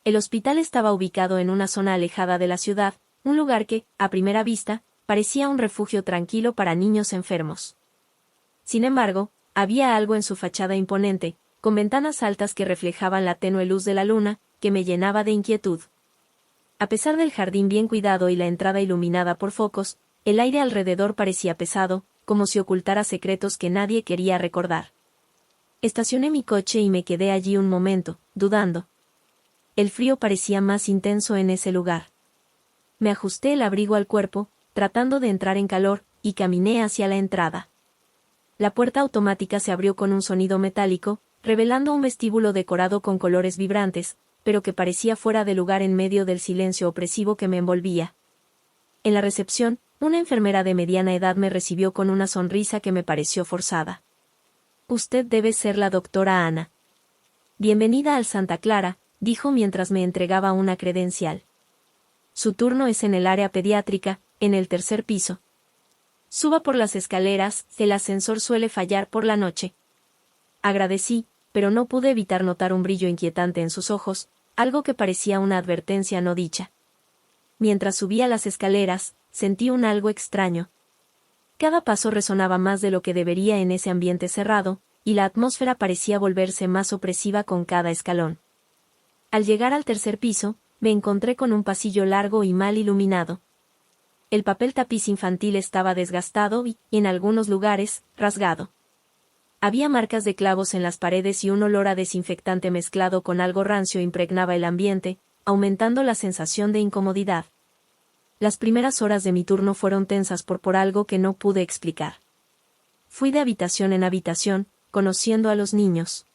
El hospital estaba ubicado en una zona alejada de la ciudad, un lugar que, a primera vista, parecía un refugio tranquilo para niños enfermos. Sin embargo, había algo en su fachada imponente, con ventanas altas que reflejaban la tenue luz de la luna, que me llenaba de inquietud. A pesar del jardín bien cuidado y la entrada iluminada por focos, el aire alrededor parecía pesado, como si ocultara secretos que nadie quería recordar. Estacioné mi coche y me quedé allí un momento, dudando. El frío parecía más intenso en ese lugar. Me ajusté el abrigo al cuerpo, tratando de entrar en calor, y caminé hacia la entrada. la puerta automática se abrió con un sonido metálico, revelando un vestíbulo decorado con colores vibrantes, pero que parecía fuera de lugar en medio del silencio opresivo que me envolvía. En la recepción, una enfermera de mediana edad me recibió con una sonrisa que me pareció forzada. «Usted debe ser la doctora Ana». «Bienvenida al Santa Clara», dijo mientras me entregaba una credencial. «Su turno es en el área pediátrica, en el tercer piso. Suba por las escaleras, el ascensor suele fallar por la noche». Agradecí, pero no pude evitar notar un brillo inquietante en sus ojos, algo que parecía una advertencia no dicha. Mientras subía las escaleras, sentí un algo extraño. Cada paso resonaba más de lo que debería en ese ambiente cerrado, y la atmósfera parecía volverse más opresiva con cada escalón. Al llegar al tercer piso, me encontré con un pasillo largo y mal iluminado. El papel tapiz infantil estaba desgastado y, en algunos lugares, rasgado. Había marcas de clavos en las paredes y un olor a desinfectante mezclado con algo rancio impregnaba el ambiente, aumentando la sensación de incomodidad. Las primeras horas de mi turno fueron tensas por algo que no pude explicar. Fui de habitación en habitación, conociendo a los niños.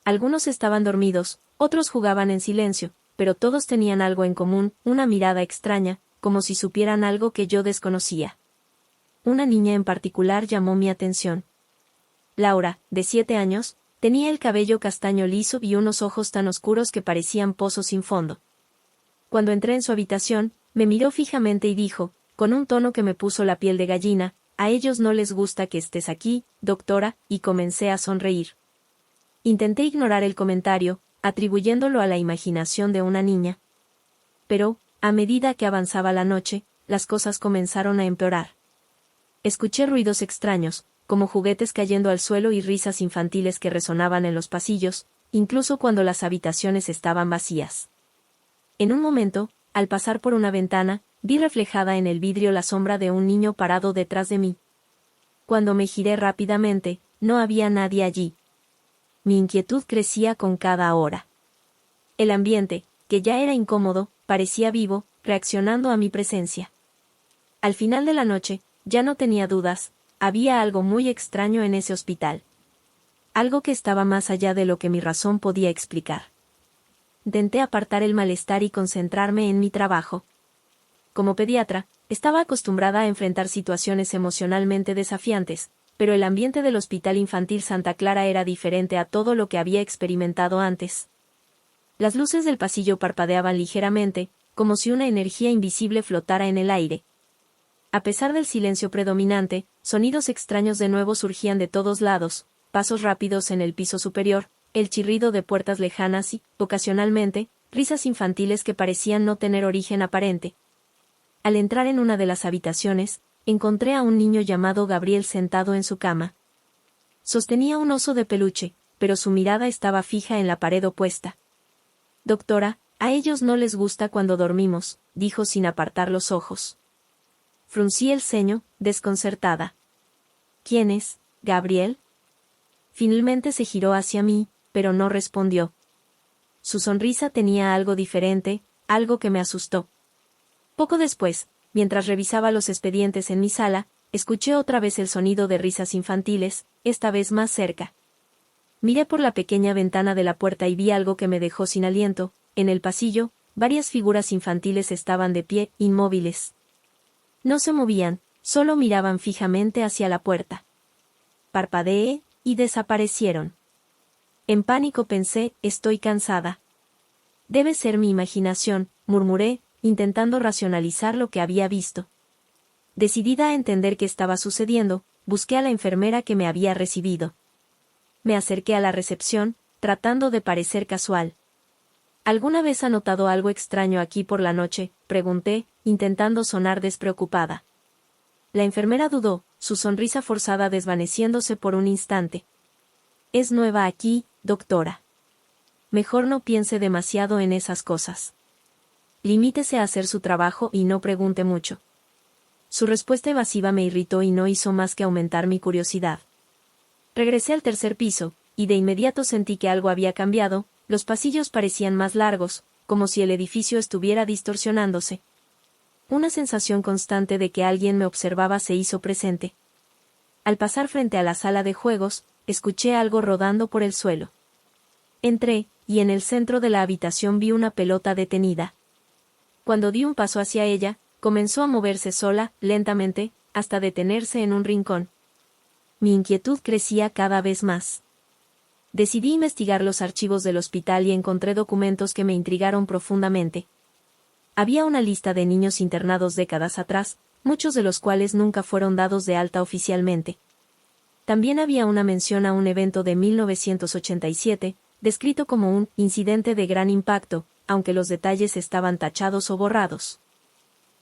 Algunos estaban dormidos, otros jugaban en silencio, pero todos tenían algo en común, una mirada extraña, como si supieran algo que yo desconocía. Una niña en particular llamó mi atención. Laura, de 7 años, tenía el cabello castaño liso y unos ojos tan oscuros que parecían pozos sin fondo. Cuando entré en su habitación, me miró fijamente y dijo, con un tono que me puso la piel de gallina, «A ellos no les gusta que estés aquí, doctora», y comencé a sonreír. Intenté ignorar el comentario, atribuyéndolo a la imaginación de una niña. Pero, a medida que avanzaba la noche, las cosas comenzaron a empeorar. Escuché ruidos extraños, como juguetes cayendo al suelo y risas infantiles que resonaban en los pasillos, incluso cuando las habitaciones estaban vacías. En un momento, al pasar por una ventana, vi reflejada en el vidrio la sombra de un niño parado detrás de mí. Cuando me giré rápidamente, no había nadie allí. Mi inquietud crecía con cada hora. El ambiente, que ya era incómodo, parecía vivo, reaccionando a mi presencia. Al final de la noche, ya no tenía dudas, había algo muy extraño en ese hospital. Algo que estaba más allá de lo que mi razón podía explicar. Intenté apartar el malestar y concentrarme en mi trabajo. Como pediatra, estaba acostumbrada a enfrentar situaciones emocionalmente desafiantes, pero el ambiente del Hospital Infantil Santa Clara era diferente a todo lo que había experimentado antes. Las luces del pasillo parpadeaban ligeramente, como si una energía invisible flotara en el aire. A pesar del silencio predominante, sonidos extraños de nuevo surgían de todos lados, pasos rápidos en el piso superior, el chirrido de puertas lejanas y, ocasionalmente, risas infantiles que parecían no tener origen aparente. Al entrar en una de las habitaciones, encontré a un niño llamado Gabriel sentado en su cama. Sostenía un oso de peluche, pero su mirada estaba fija en la pared opuesta. «Doctora, a ellos no les gusta cuando dormimos», dijo sin apartar los ojos. Fruncí el ceño, desconcertada. «¿Quién es, Gabriel?» Finalmente se giró hacia mí, pero no respondió. Su sonrisa tenía algo diferente, algo que me asustó. Poco después, mientras revisaba los expedientes en mi sala, escuché otra vez el sonido de risas infantiles, esta vez más cerca. Miré por la pequeña ventana de la puerta y vi algo que me dejó sin aliento. En el pasillo, varias figuras infantiles estaban de pie, inmóviles. No se movían, solo miraban fijamente hacia la puerta. Parpadeé, y desaparecieron. En pánico pensé, estoy cansada. Debe ser mi imaginación, murmuré, intentando racionalizar lo que había visto. Decidida a entender qué estaba sucediendo, busqué a la enfermera que me había recibido. Me acerqué a la recepción, tratando de parecer casual. ¿Alguna vez ha notado algo extraño aquí por la noche?, pregunté, intentando sonar despreocupada. La enfermera dudó, su sonrisa forzada desvaneciéndose por un instante. «Es nueva aquí, doctora. Mejor no piense demasiado en esas cosas. Limítese a hacer su trabajo y no pregunte mucho». Su respuesta evasiva me irritó y no hizo más que aumentar mi curiosidad. Regresé al tercer piso, y de inmediato sentí que algo había cambiado. Los pasillos parecían más largos, como si el edificio estuviera distorsionándose. Una sensación constante de que alguien me observaba se hizo presente. Al pasar frente a la sala de juegos, escuché algo rodando por el suelo. Entré, y en el centro de la habitación vi una pelota detenida. Cuando di un paso hacia ella, comenzó a moverse sola, lentamente, hasta detenerse en un rincón. Mi inquietud crecía cada vez más. Decidí investigar los archivos del hospital y encontré documentos que me intrigaron profundamente. Había una lista de niños internados décadas atrás, muchos de los cuales nunca fueron dados de alta oficialmente. También había una mención a un evento de 1987, descrito como un incidente de gran impacto, aunque los detalles estaban tachados o borrados.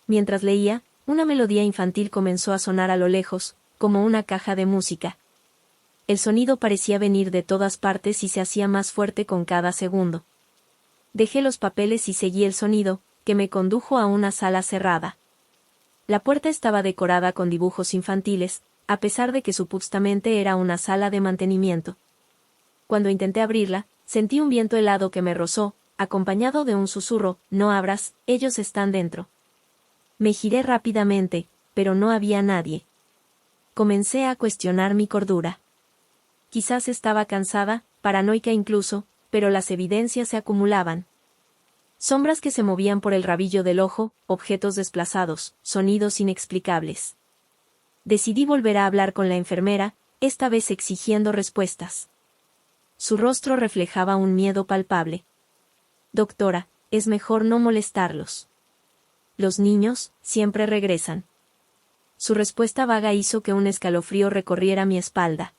Mientras leía, una melodía infantil comenzó a sonar a lo lejos, como una caja de música. El sonido parecía venir de todas partes y se hacía más fuerte con cada segundo. Dejé los papeles y seguí el sonido, que me condujo a una sala cerrada. La puerta estaba decorada con dibujos infantiles, a pesar de que supuestamente era una sala de mantenimiento. Cuando intenté abrirla, sentí un viento helado que me rozó, acompañado de un susurro: «No abras, ellos están dentro». Me giré rápidamente, pero no había nadie. Comencé a cuestionar mi cordura. Quizás estaba cansada, paranoica incluso, pero las evidencias se acumulaban. Sombras que se movían por el rabillo del ojo, objetos desplazados, sonidos inexplicables. Decidí volver a hablar con la enfermera, esta vez exigiendo respuestas. Su rostro reflejaba un miedo palpable. «Doctora, es mejor no molestarlos. Los niños siempre regresan». Su respuesta vaga hizo que un escalofrío recorriera mi espalda.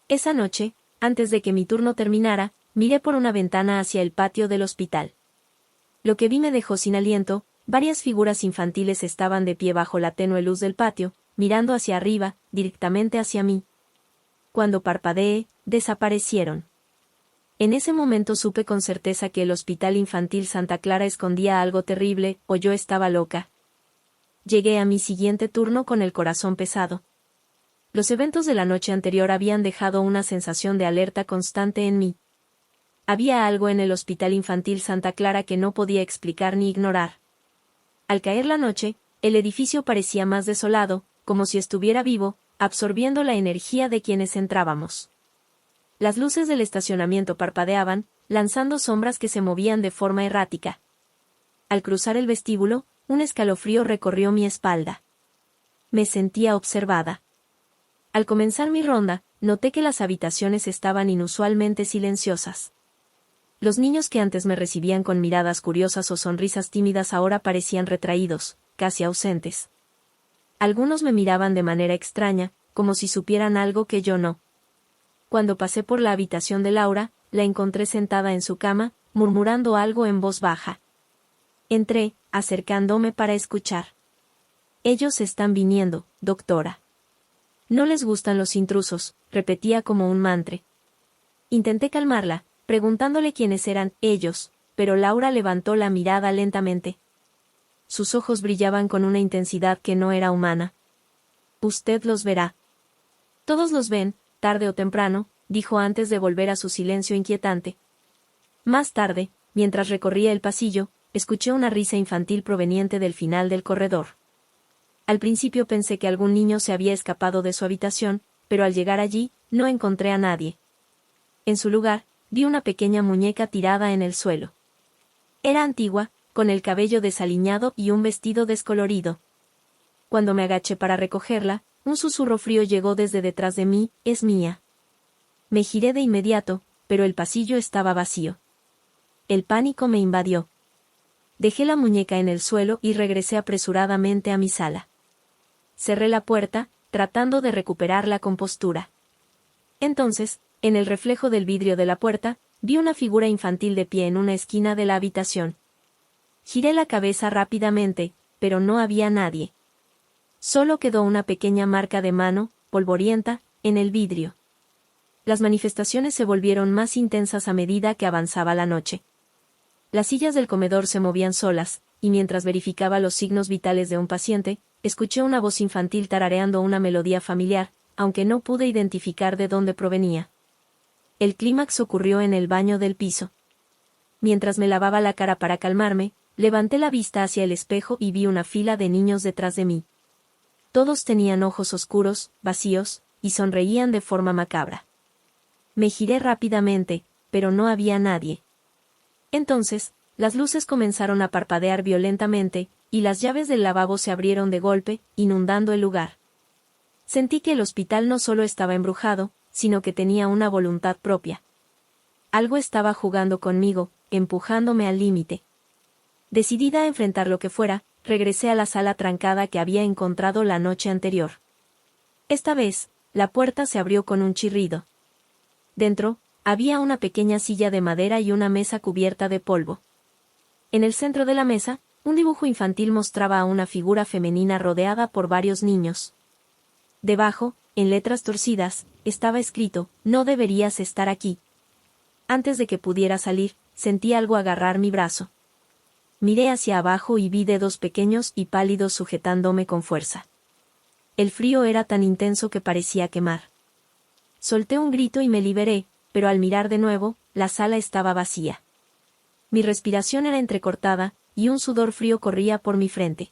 Esa noche, antes de que mi turno terminara, miré por una ventana hacia el patio del hospital. Lo que vi me dejó sin aliento. Varias figuras infantiles estaban de pie bajo la tenue luz del patio, mirando hacia arriba, directamente hacia mí. Cuando parpadeé, desaparecieron. En ese momento supe con certeza que el Hospital Infantil Santa Clara escondía algo terrible, o yo estaba loca. Llegué a mi siguiente turno con el corazón pesado. Los eventos de la noche anterior habían dejado una sensación de alerta constante en mí. Había algo en el Hospital Infantil Santa Clara que no podía explicar ni ignorar. Al caer la noche, el edificio parecía más desolado, como si estuviera vivo, absorbiendo la energía de quienes entrábamos. Las luces del estacionamiento parpadeaban, lanzando sombras que se movían de forma errática. Al cruzar el vestíbulo, un escalofrío recorrió mi espalda. Me sentía observada. Al comenzar mi ronda, noté que las habitaciones estaban inusualmente silenciosas. Los niños que antes me recibían con miradas curiosas o sonrisas tímidas ahora parecían retraídos, casi ausentes. Algunos me miraban de manera extraña, como si supieran algo que yo no. Cuando pasé por la habitación de Laura, la encontré sentada en su cama, murmurando algo en voz baja. Entré, acercándome para escuchar. «Ellos están viniendo, doctora». «No les gustan los intrusos», repetía como un mantra. Intenté calmarla, preguntándole quiénes eran ellos, pero Laura levantó la mirada lentamente. Sus ojos brillaban con una intensidad que no era humana. «Usted los verá». «Todos los ven, tarde o temprano», dijo antes de volver a su silencio inquietante. Más tarde, mientras recorría el pasillo, escuché una risa infantil proveniente del final del corredor. Al principio pensé que algún niño se había escapado de su habitación, pero al llegar allí, no encontré a nadie. En su lugar, vi una pequeña muñeca tirada en el suelo. Era antigua, con el cabello desaliñado y un vestido descolorido. Cuando me agaché para recogerla, un susurro frío llegó desde detrás de mí: «Es mía». Me giré de inmediato, pero el pasillo estaba vacío. El pánico me invadió. Dejé la muñeca en el suelo y regresé apresuradamente a mi sala. Cerré la puerta, tratando de recuperar la compostura. Entonces, en el reflejo del vidrio de la puerta, vi una figura infantil de pie en una esquina de la habitación. Giré la cabeza rápidamente, pero no había nadie. Solo quedó una pequeña marca de mano, polvorienta, en el vidrio. Las manifestaciones se volvieron más intensas a medida que avanzaba la noche. Las sillas del comedor se movían solas, y mientras verificaba los signos vitales de un paciente, escuché una voz infantil tarareando una melodía familiar, aunque no pude identificar de dónde provenía. El clímax ocurrió en el baño del piso. Mientras me lavaba la cara para calmarme, levanté la vista hacia el espejo y vi una fila de niños detrás de mí. Todos tenían ojos oscuros, vacíos, y sonreían de forma macabra. Me giré rápidamente, pero no había nadie. Entonces, las luces comenzaron a parpadear violentamente, y las llaves del lavabo se abrieron de golpe, inundando el lugar. Sentí que el hospital no solo estaba embrujado, sino que tenía una voluntad propia. Algo estaba jugando conmigo, empujándome al límite. Decidida a enfrentar lo que fuera, regresé a la sala trancada que había encontrado la noche anterior. Esta vez, la puerta se abrió con un chirrido. Dentro, había una pequeña silla de madera y una mesa cubierta de polvo. En el centro de la mesa, un dibujo infantil mostraba a una figura femenina rodeada por varios niños. Debajo, en letras torcidas, estaba escrito: "No deberías estar aquí". Antes de que pudiera salir, sentí algo agarrar mi brazo. Miré hacia abajo y vi dedos pequeños y pálidos sujetándome con fuerza. El frío era tan intenso que parecía quemar. Solté un grito y me liberé, pero al mirar de nuevo, la sala estaba vacía. Mi respiración era entrecortada, y un sudor frío corría por mi frente.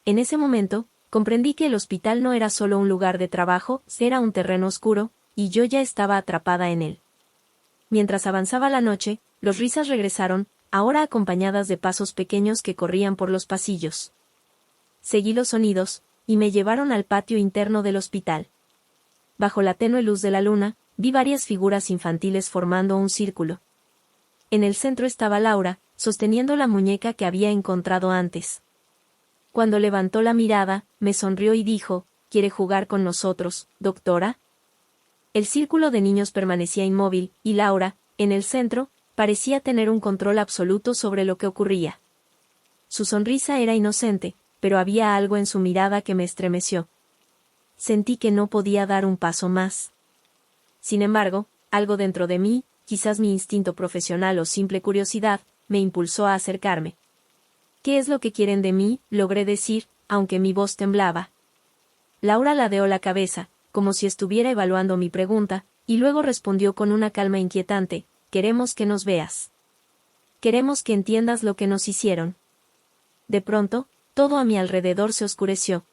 En ese momento, comprendí que el hospital no era solo un lugar de trabajo, era un terreno oscuro, y yo ya estaba atrapada en él. Mientras avanzaba la noche, los risas regresaron, ahora acompañadas de pasos pequeños que corrían por los pasillos. Seguí los sonidos, y me llevaron al patio interno del hospital. Bajo la tenue luz de la luna, vi varias figuras infantiles formando un círculo. En el centro estaba Laura, sosteniendo la muñeca que había encontrado antes. Cuando levantó la mirada, me sonrió y dijo: ¿Quiere jugar con nosotros, doctora? El círculo de niños permanecía inmóvil, y Laura, en el centro, parecía tener un control absoluto sobre lo que ocurría. Su sonrisa era inocente, pero había algo en su mirada que me estremeció. Sentí que no podía dar un paso más. Sin embargo, algo dentro de mí, quizás mi instinto profesional o simple curiosidad, me impulsó a acercarme. ¿Qué es lo que quieren de mí?, logré decir, aunque mi voz temblaba. Laura ladeó la cabeza, como si estuviera evaluando mi pregunta, y luego respondió con una calma inquietante: queremos que nos veas. Queremos que entiendas lo que nos hicieron. De pronto, todo a mi alrededor se oscureció.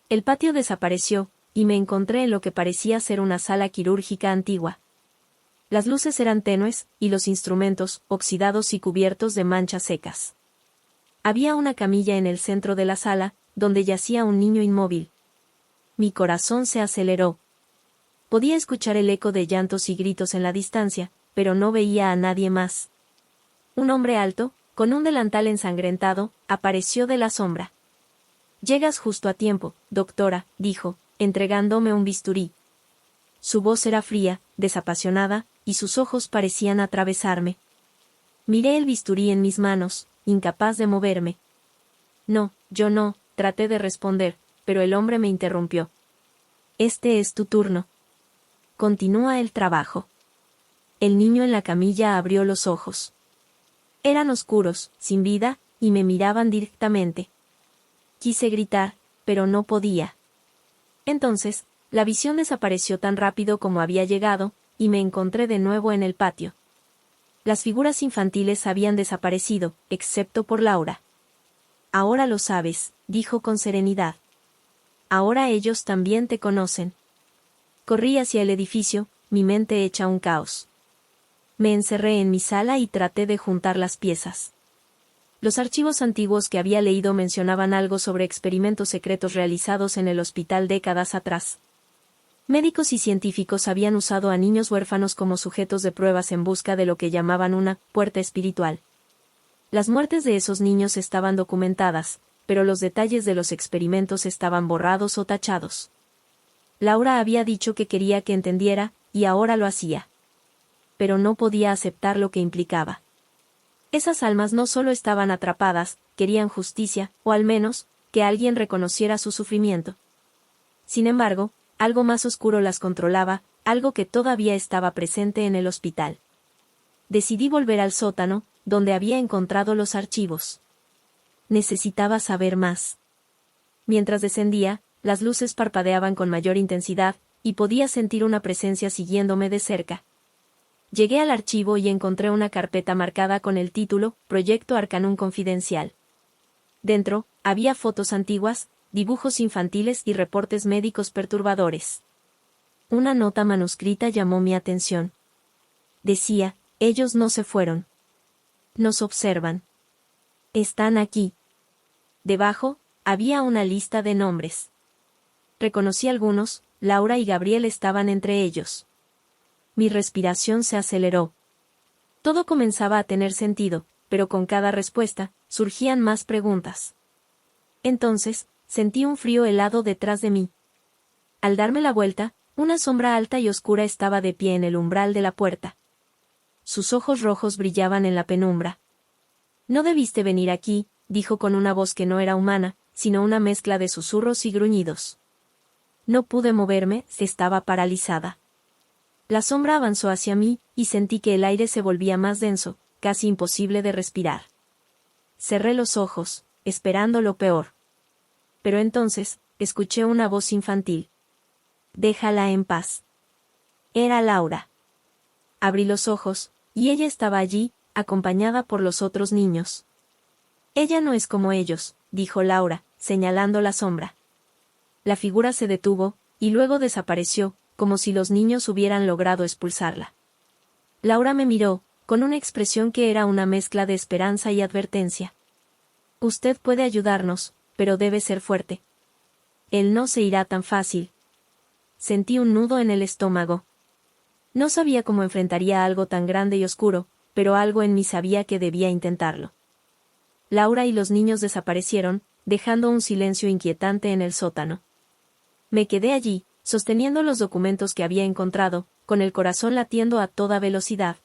El patio desapareció, y me encontré en lo que parecía ser una sala quirúrgica antigua. Las luces eran tenues, y los instrumentos, oxidados y cubiertos de manchas secas. Había una camilla en el centro de la sala, donde yacía un niño inmóvil. Mi corazón se aceleró. Podía escuchar el eco de llantos y gritos en la distancia, pero no veía a nadie más. Un hombre alto, con un delantal ensangrentado, apareció de la sombra. «Llegas justo a tiempo, doctora», dijo, entregándome un bisturí. Su voz era fría, desapasionada, y sus ojos parecían atravesarme. Miré el bisturí en mis manos, incapaz de moverme. «No, yo no», traté de responder, pero el hombre me interrumpió. «Este es tu turno. Continúa el trabajo». El niño en la camilla abrió los ojos. Eran oscuros, sin vida, y me miraban directamente. Quise gritar, pero no podía. Entonces, la visión desapareció tan rápido como había llegado, y me encontré de nuevo en el patio. Las figuras infantiles habían desaparecido, excepto por Laura. «Ahora lo sabes», dijo con serenidad. «Ahora ellos también te conocen». Corrí hacia el edificio, mi mente hecha un caos. Me encerré en mi sala y traté de juntar las piezas. Los archivos antiguos que había leído mencionaban algo sobre experimentos secretos realizados en el hospital décadas atrás. Médicos y científicos habían usado a niños huérfanos como sujetos de pruebas en busca de lo que llamaban una puerta espiritual. Las muertes de esos niños estaban documentadas, pero los detalles de los experimentos estaban borrados o tachados. Laura había dicho que quería que entendiera, y ahora lo hacía. Pero no podía aceptar lo que implicaba. Esas almas no solo estaban atrapadas, querían justicia, o al menos, que alguien reconociera su sufrimiento. Sin embargo, algo más oscuro las controlaba, algo que todavía estaba presente en el hospital. Decidí volver al sótano, donde había encontrado los archivos. Necesitaba saber más. Mientras descendía, las luces parpadeaban con mayor intensidad, y podía sentir una presencia siguiéndome de cerca. Llegué al archivo y encontré una carpeta marcada con el título, Proyecto Arcanum Confidencial. Dentro, había fotos antiguas, dibujos infantiles y reportes médicos perturbadores. Una nota manuscrita llamó mi atención. Decía, ellos no se fueron. Nos observan. Están aquí. Debajo, había una lista de nombres. Reconocí algunos, Laura y Gabriel estaban entre ellos. Mi respiración se aceleró. Todo comenzaba a tener sentido, pero con cada respuesta, surgían más preguntas. Entonces, sentí un frío helado detrás de mí. Al darme la vuelta, una sombra alta y oscura estaba de pie en el umbral de la puerta. Sus ojos rojos brillaban en la penumbra. No debiste venir aquí, dijo con una voz que no era humana, sino una mezcla de susurros y gruñidos. No pude moverme, estaba paralizada. La sombra avanzó hacia mí, y sentí que el aire se volvía más denso, casi imposible de respirar. Cerré los ojos, esperando lo peor. Pero entonces, escuché una voz infantil. Déjala en paz. Era Laura. Abrí los ojos, y ella estaba allí, acompañada por los otros niños. Ella no es como ellos, dijo Laura, señalando la sombra. La figura se detuvo, y luego desapareció, como si los niños hubieran logrado expulsarla. Laura me miró, con una expresión que era una mezcla de esperanza y advertencia. Usted puede ayudarnos, pero debe ser fuerte. Él no se irá tan fácil. Sentí un nudo en el estómago. No sabía cómo enfrentaría algo tan grande y oscuro, pero algo en mí sabía que debía intentarlo. Laura y los niños desaparecieron, dejando un silencio inquietante en el sótano. Me quedé allí, sosteniendo los documentos que había encontrado, con el corazón latiendo a toda velocidad.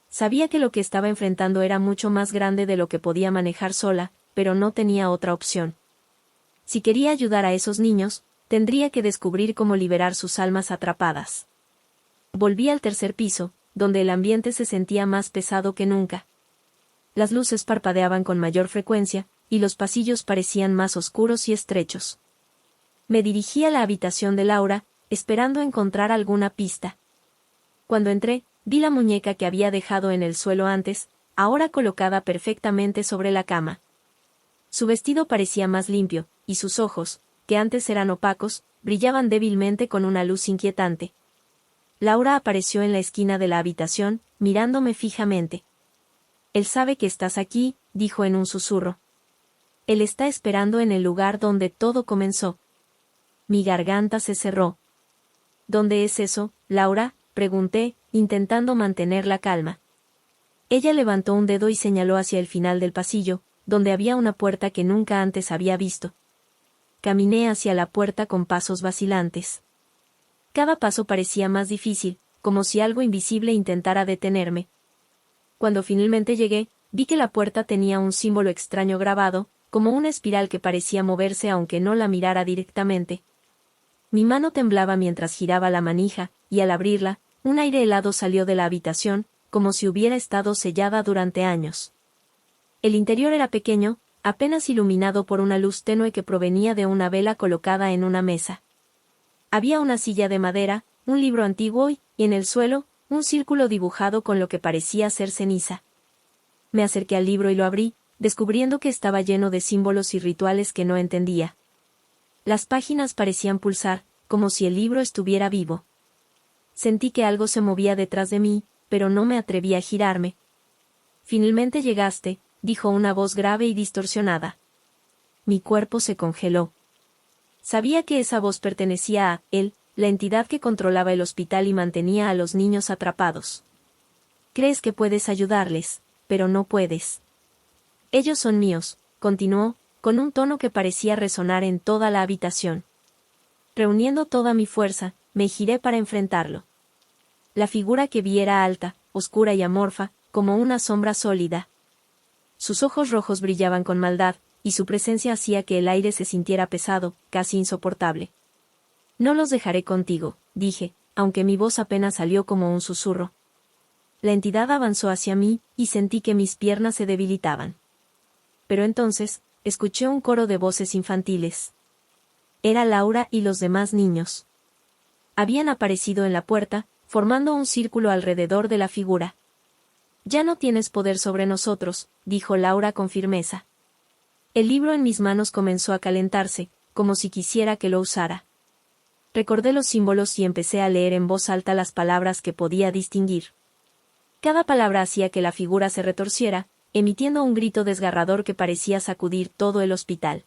Sabía que lo que estaba enfrentando era mucho más grande de lo que podía manejar sola, pero no tenía otra opción. Si quería ayudar a esos niños, tendría que descubrir cómo liberar sus almas atrapadas. Volví al tercer piso, donde el ambiente se sentía más pesado que nunca. Las luces parpadeaban con mayor frecuencia, y los pasillos parecían más oscuros y estrechos. Me dirigí a la habitación de Laura, esperando encontrar alguna pista. Cuando entré, vi la muñeca que había dejado en el suelo antes, ahora colocada perfectamente sobre la cama. Su vestido parecía más limpio, y sus ojos, que antes eran opacos, brillaban débilmente con una luz inquietante. Laura apareció en la esquina de la habitación, mirándome fijamente. Él sabe que estás aquí, dijo en un susurro. Él está esperando en el lugar donde todo comenzó. Mi garganta se cerró. ¿Dónde es eso, Laura?, pregunté, intentando mantener la calma. Ella levantó un dedo y señaló hacia el final del pasillo, donde había una puerta que nunca antes había visto. Caminé hacia la puerta con pasos vacilantes. Cada paso parecía más difícil, como si algo invisible intentara detenerme. Cuando finalmente llegué, vi que la puerta tenía un símbolo extraño grabado, como una espiral que parecía moverse aunque no la mirara directamente. Mi mano temblaba mientras giraba la manija, y al abrirla, un aire helado salió de la habitación, como si hubiera estado sellada durante años. El interior era pequeño, apenas iluminado por una luz tenue que provenía de una vela colocada en una mesa. Había una silla de madera, un libro antiguo y, en el suelo, un círculo dibujado con lo que parecía ser ceniza. Me acerqué al libro y lo abrí, descubriendo que estaba lleno de símbolos y rituales que no entendía. Las páginas parecían pulsar, como si el libro estuviera vivo. Sentí que algo se movía detrás de mí, pero no me atreví a girarme. Finalmente llegaste, dijo una voz grave y distorsionada. Mi cuerpo se congeló. Sabía que esa voz pertenecía a él, la entidad que controlaba el hospital y mantenía a los niños atrapados. Crees que puedes ayudarles, pero no puedes. Ellos son míos, continuó, con un tono que parecía resonar en toda la habitación. Reuniendo toda mi fuerza, me giré para enfrentarlo. La figura que vi era alta, oscura y amorfa, como una sombra sólida. Sus ojos rojos brillaban con maldad, y su presencia hacía que el aire se sintiera pesado, casi insoportable. No los dejaré contigo, dije, aunque mi voz apenas salió como un susurro. La entidad avanzó hacia mí, y sentí que mis piernas se debilitaban. Pero entonces, escuché un coro de voces infantiles. Era Laura y los demás niños. Habían aparecido en la puerta, formando un círculo alrededor de la figura. Ya no tienes poder sobre nosotros, dijo Laura con firmeza. El libro en mis manos comenzó a calentarse, como si quisiera que lo usara. Recordé los símbolos y empecé a leer en voz alta las palabras que podía distinguir. Cada palabra hacía que la figura se retorciera, emitiendo un grito desgarrador que parecía sacudir todo el hospital.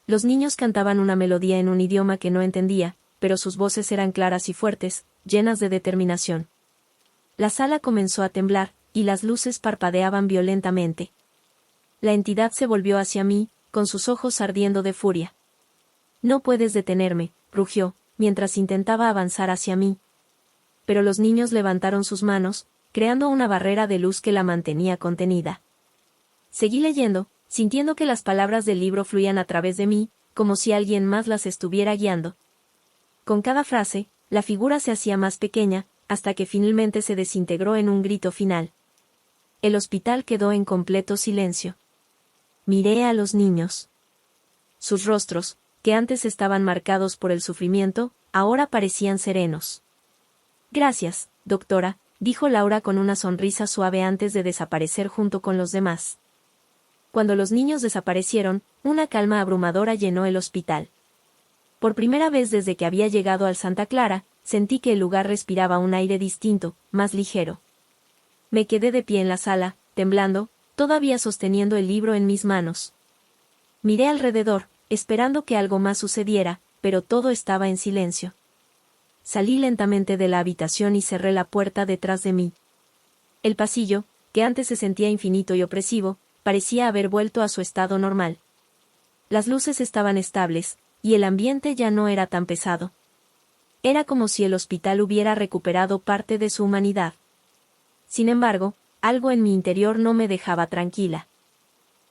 Los niños cantaban una melodía en un idioma que no entendía, pero sus voces eran claras y fuertes, llenas de determinación. La sala comenzó a temblar, y las luces parpadeaban violentamente. La entidad se volvió hacia mí, con sus ojos ardiendo de furia. «No puedes detenerme», rugió, mientras intentaba avanzar hacia mí. Pero los niños levantaron sus manos, creando una barrera de luz que la mantenía contenida. Seguí leyendo, sintiendo que las palabras del libro fluían a través de mí, como si alguien más las estuviera guiando. Con cada frase, la figura se hacía más pequeña, hasta que finalmente se desintegró en un grito final. El hospital quedó en completo silencio. Miré a los niños. Sus rostros, que antes estaban marcados por el sufrimiento, ahora parecían serenos. «Gracias, doctora», dijo Laura con una sonrisa suave antes de desaparecer junto con los demás. Cuando los niños desaparecieron, una calma abrumadora llenó el hospital. Por primera vez desde que había llegado al Santa Clara, sentí que el lugar respiraba un aire distinto, más ligero. Me quedé de pie en la sala, temblando, todavía sosteniendo el libro en mis manos. Miré alrededor, esperando que algo más sucediera, pero todo estaba en silencio. Salí lentamente de la habitación y cerré la puerta detrás de mí. El pasillo, que antes se sentía infinito y opresivo, parecía haber vuelto a su estado normal. Las luces estaban estables, y el ambiente ya no era tan pesado. Era como si el hospital hubiera recuperado parte de su humanidad. Sin embargo, algo en mi interior no me dejaba tranquila.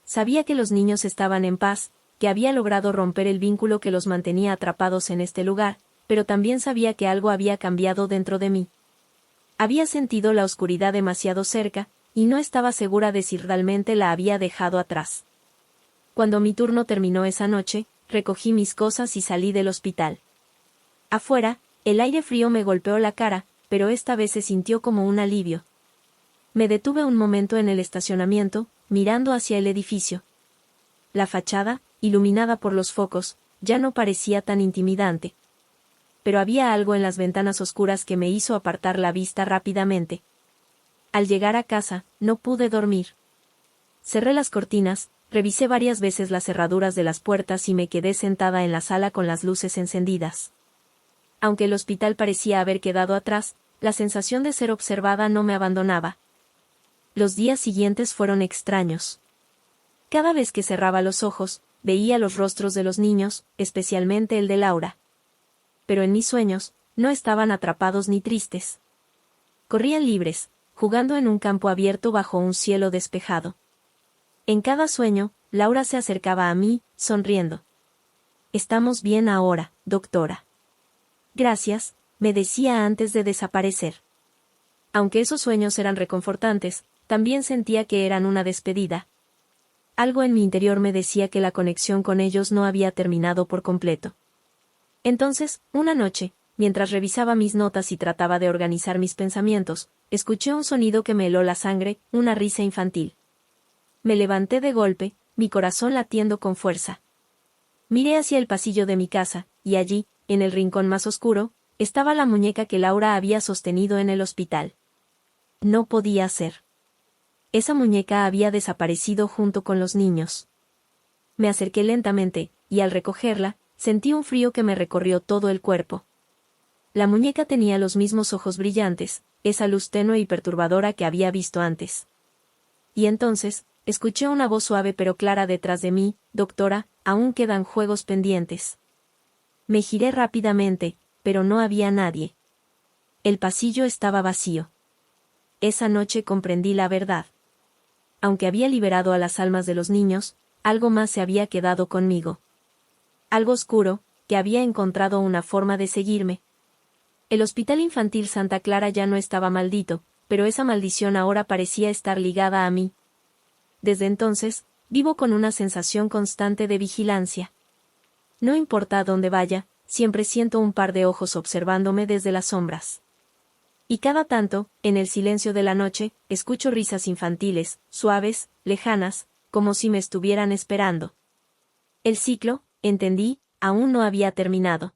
Sabía que los niños estaban en paz, que había logrado romper el vínculo que los mantenía atrapados en este lugar, pero también sabía que algo había cambiado dentro de mí. Había sentido la oscuridad demasiado cerca, y no estaba segura de si realmente la había dejado atrás. Cuando mi turno terminó esa noche, recogí mis cosas y salí del hospital. Afuera, el aire frío me golpeó la cara, pero esta vez se sintió como un alivio. Me detuve un momento en el estacionamiento, mirando hacia el edificio. La fachada, iluminada por los focos, ya no parecía tan intimidante. Pero había algo en las ventanas oscuras que me hizo apartar la vista rápidamente. Al llegar a casa, no pude dormir. Cerré las cortinas, revisé varias veces las cerraduras de las puertas y me quedé sentada en la sala con las luces encendidas. Aunque el hospital parecía haber quedado atrás, la sensación de ser observada no me abandonaba. Los días siguientes fueron extraños. Cada vez que cerraba los ojos, veía los rostros de los niños, especialmente el de Laura. Pero en mis sueños, no estaban atrapados ni tristes. Corrían libres, jugando en un campo abierto bajo un cielo despejado. En cada sueño, Laura se acercaba a mí, sonriendo. «Estamos bien ahora, doctora». «Gracias», me decía antes de desaparecer. Aunque esos sueños eran reconfortantes, también sentía que eran una despedida. Algo en mi interior me decía que la conexión con ellos no había terminado por completo. Entonces, una noche, mientras revisaba mis notas y trataba de organizar mis pensamientos, escuché un sonido que me heló la sangre, una risa infantil. Me levanté de golpe, mi corazón latiendo con fuerza. Miré hacia el pasillo de mi casa, y allí, en el rincón más oscuro, estaba la muñeca que Laura había sostenido en el hospital. No podía ser. Esa muñeca había desaparecido junto con los niños. Me acerqué lentamente, y al recogerla, sentí un frío que me recorrió todo el cuerpo. La muñeca tenía los mismos ojos brillantes, esa luz tenue y perturbadora que había visto antes. Y entonces, escuché una voz suave pero clara detrás de mí: «Doctora, aún quedan juegos pendientes». Me giré rápidamente, pero no había nadie. El pasillo estaba vacío. Esa noche comprendí la verdad. Aunque había liberado a las almas de los niños, algo más se había quedado conmigo. Algo oscuro, que había encontrado una forma de seguirme. El Hospital Infantil Santa Clara ya no estaba maldito, pero esa maldición ahora parecía estar ligada a mí. Desde entonces, vivo con una sensación constante de vigilancia. No importa a dónde vaya, siempre siento un par de ojos observándome desde las sombras. Y cada tanto, en el silencio de la noche, escucho risas infantiles, suaves, lejanas, como si me estuvieran esperando. El ciclo, entendí, aún no había terminado.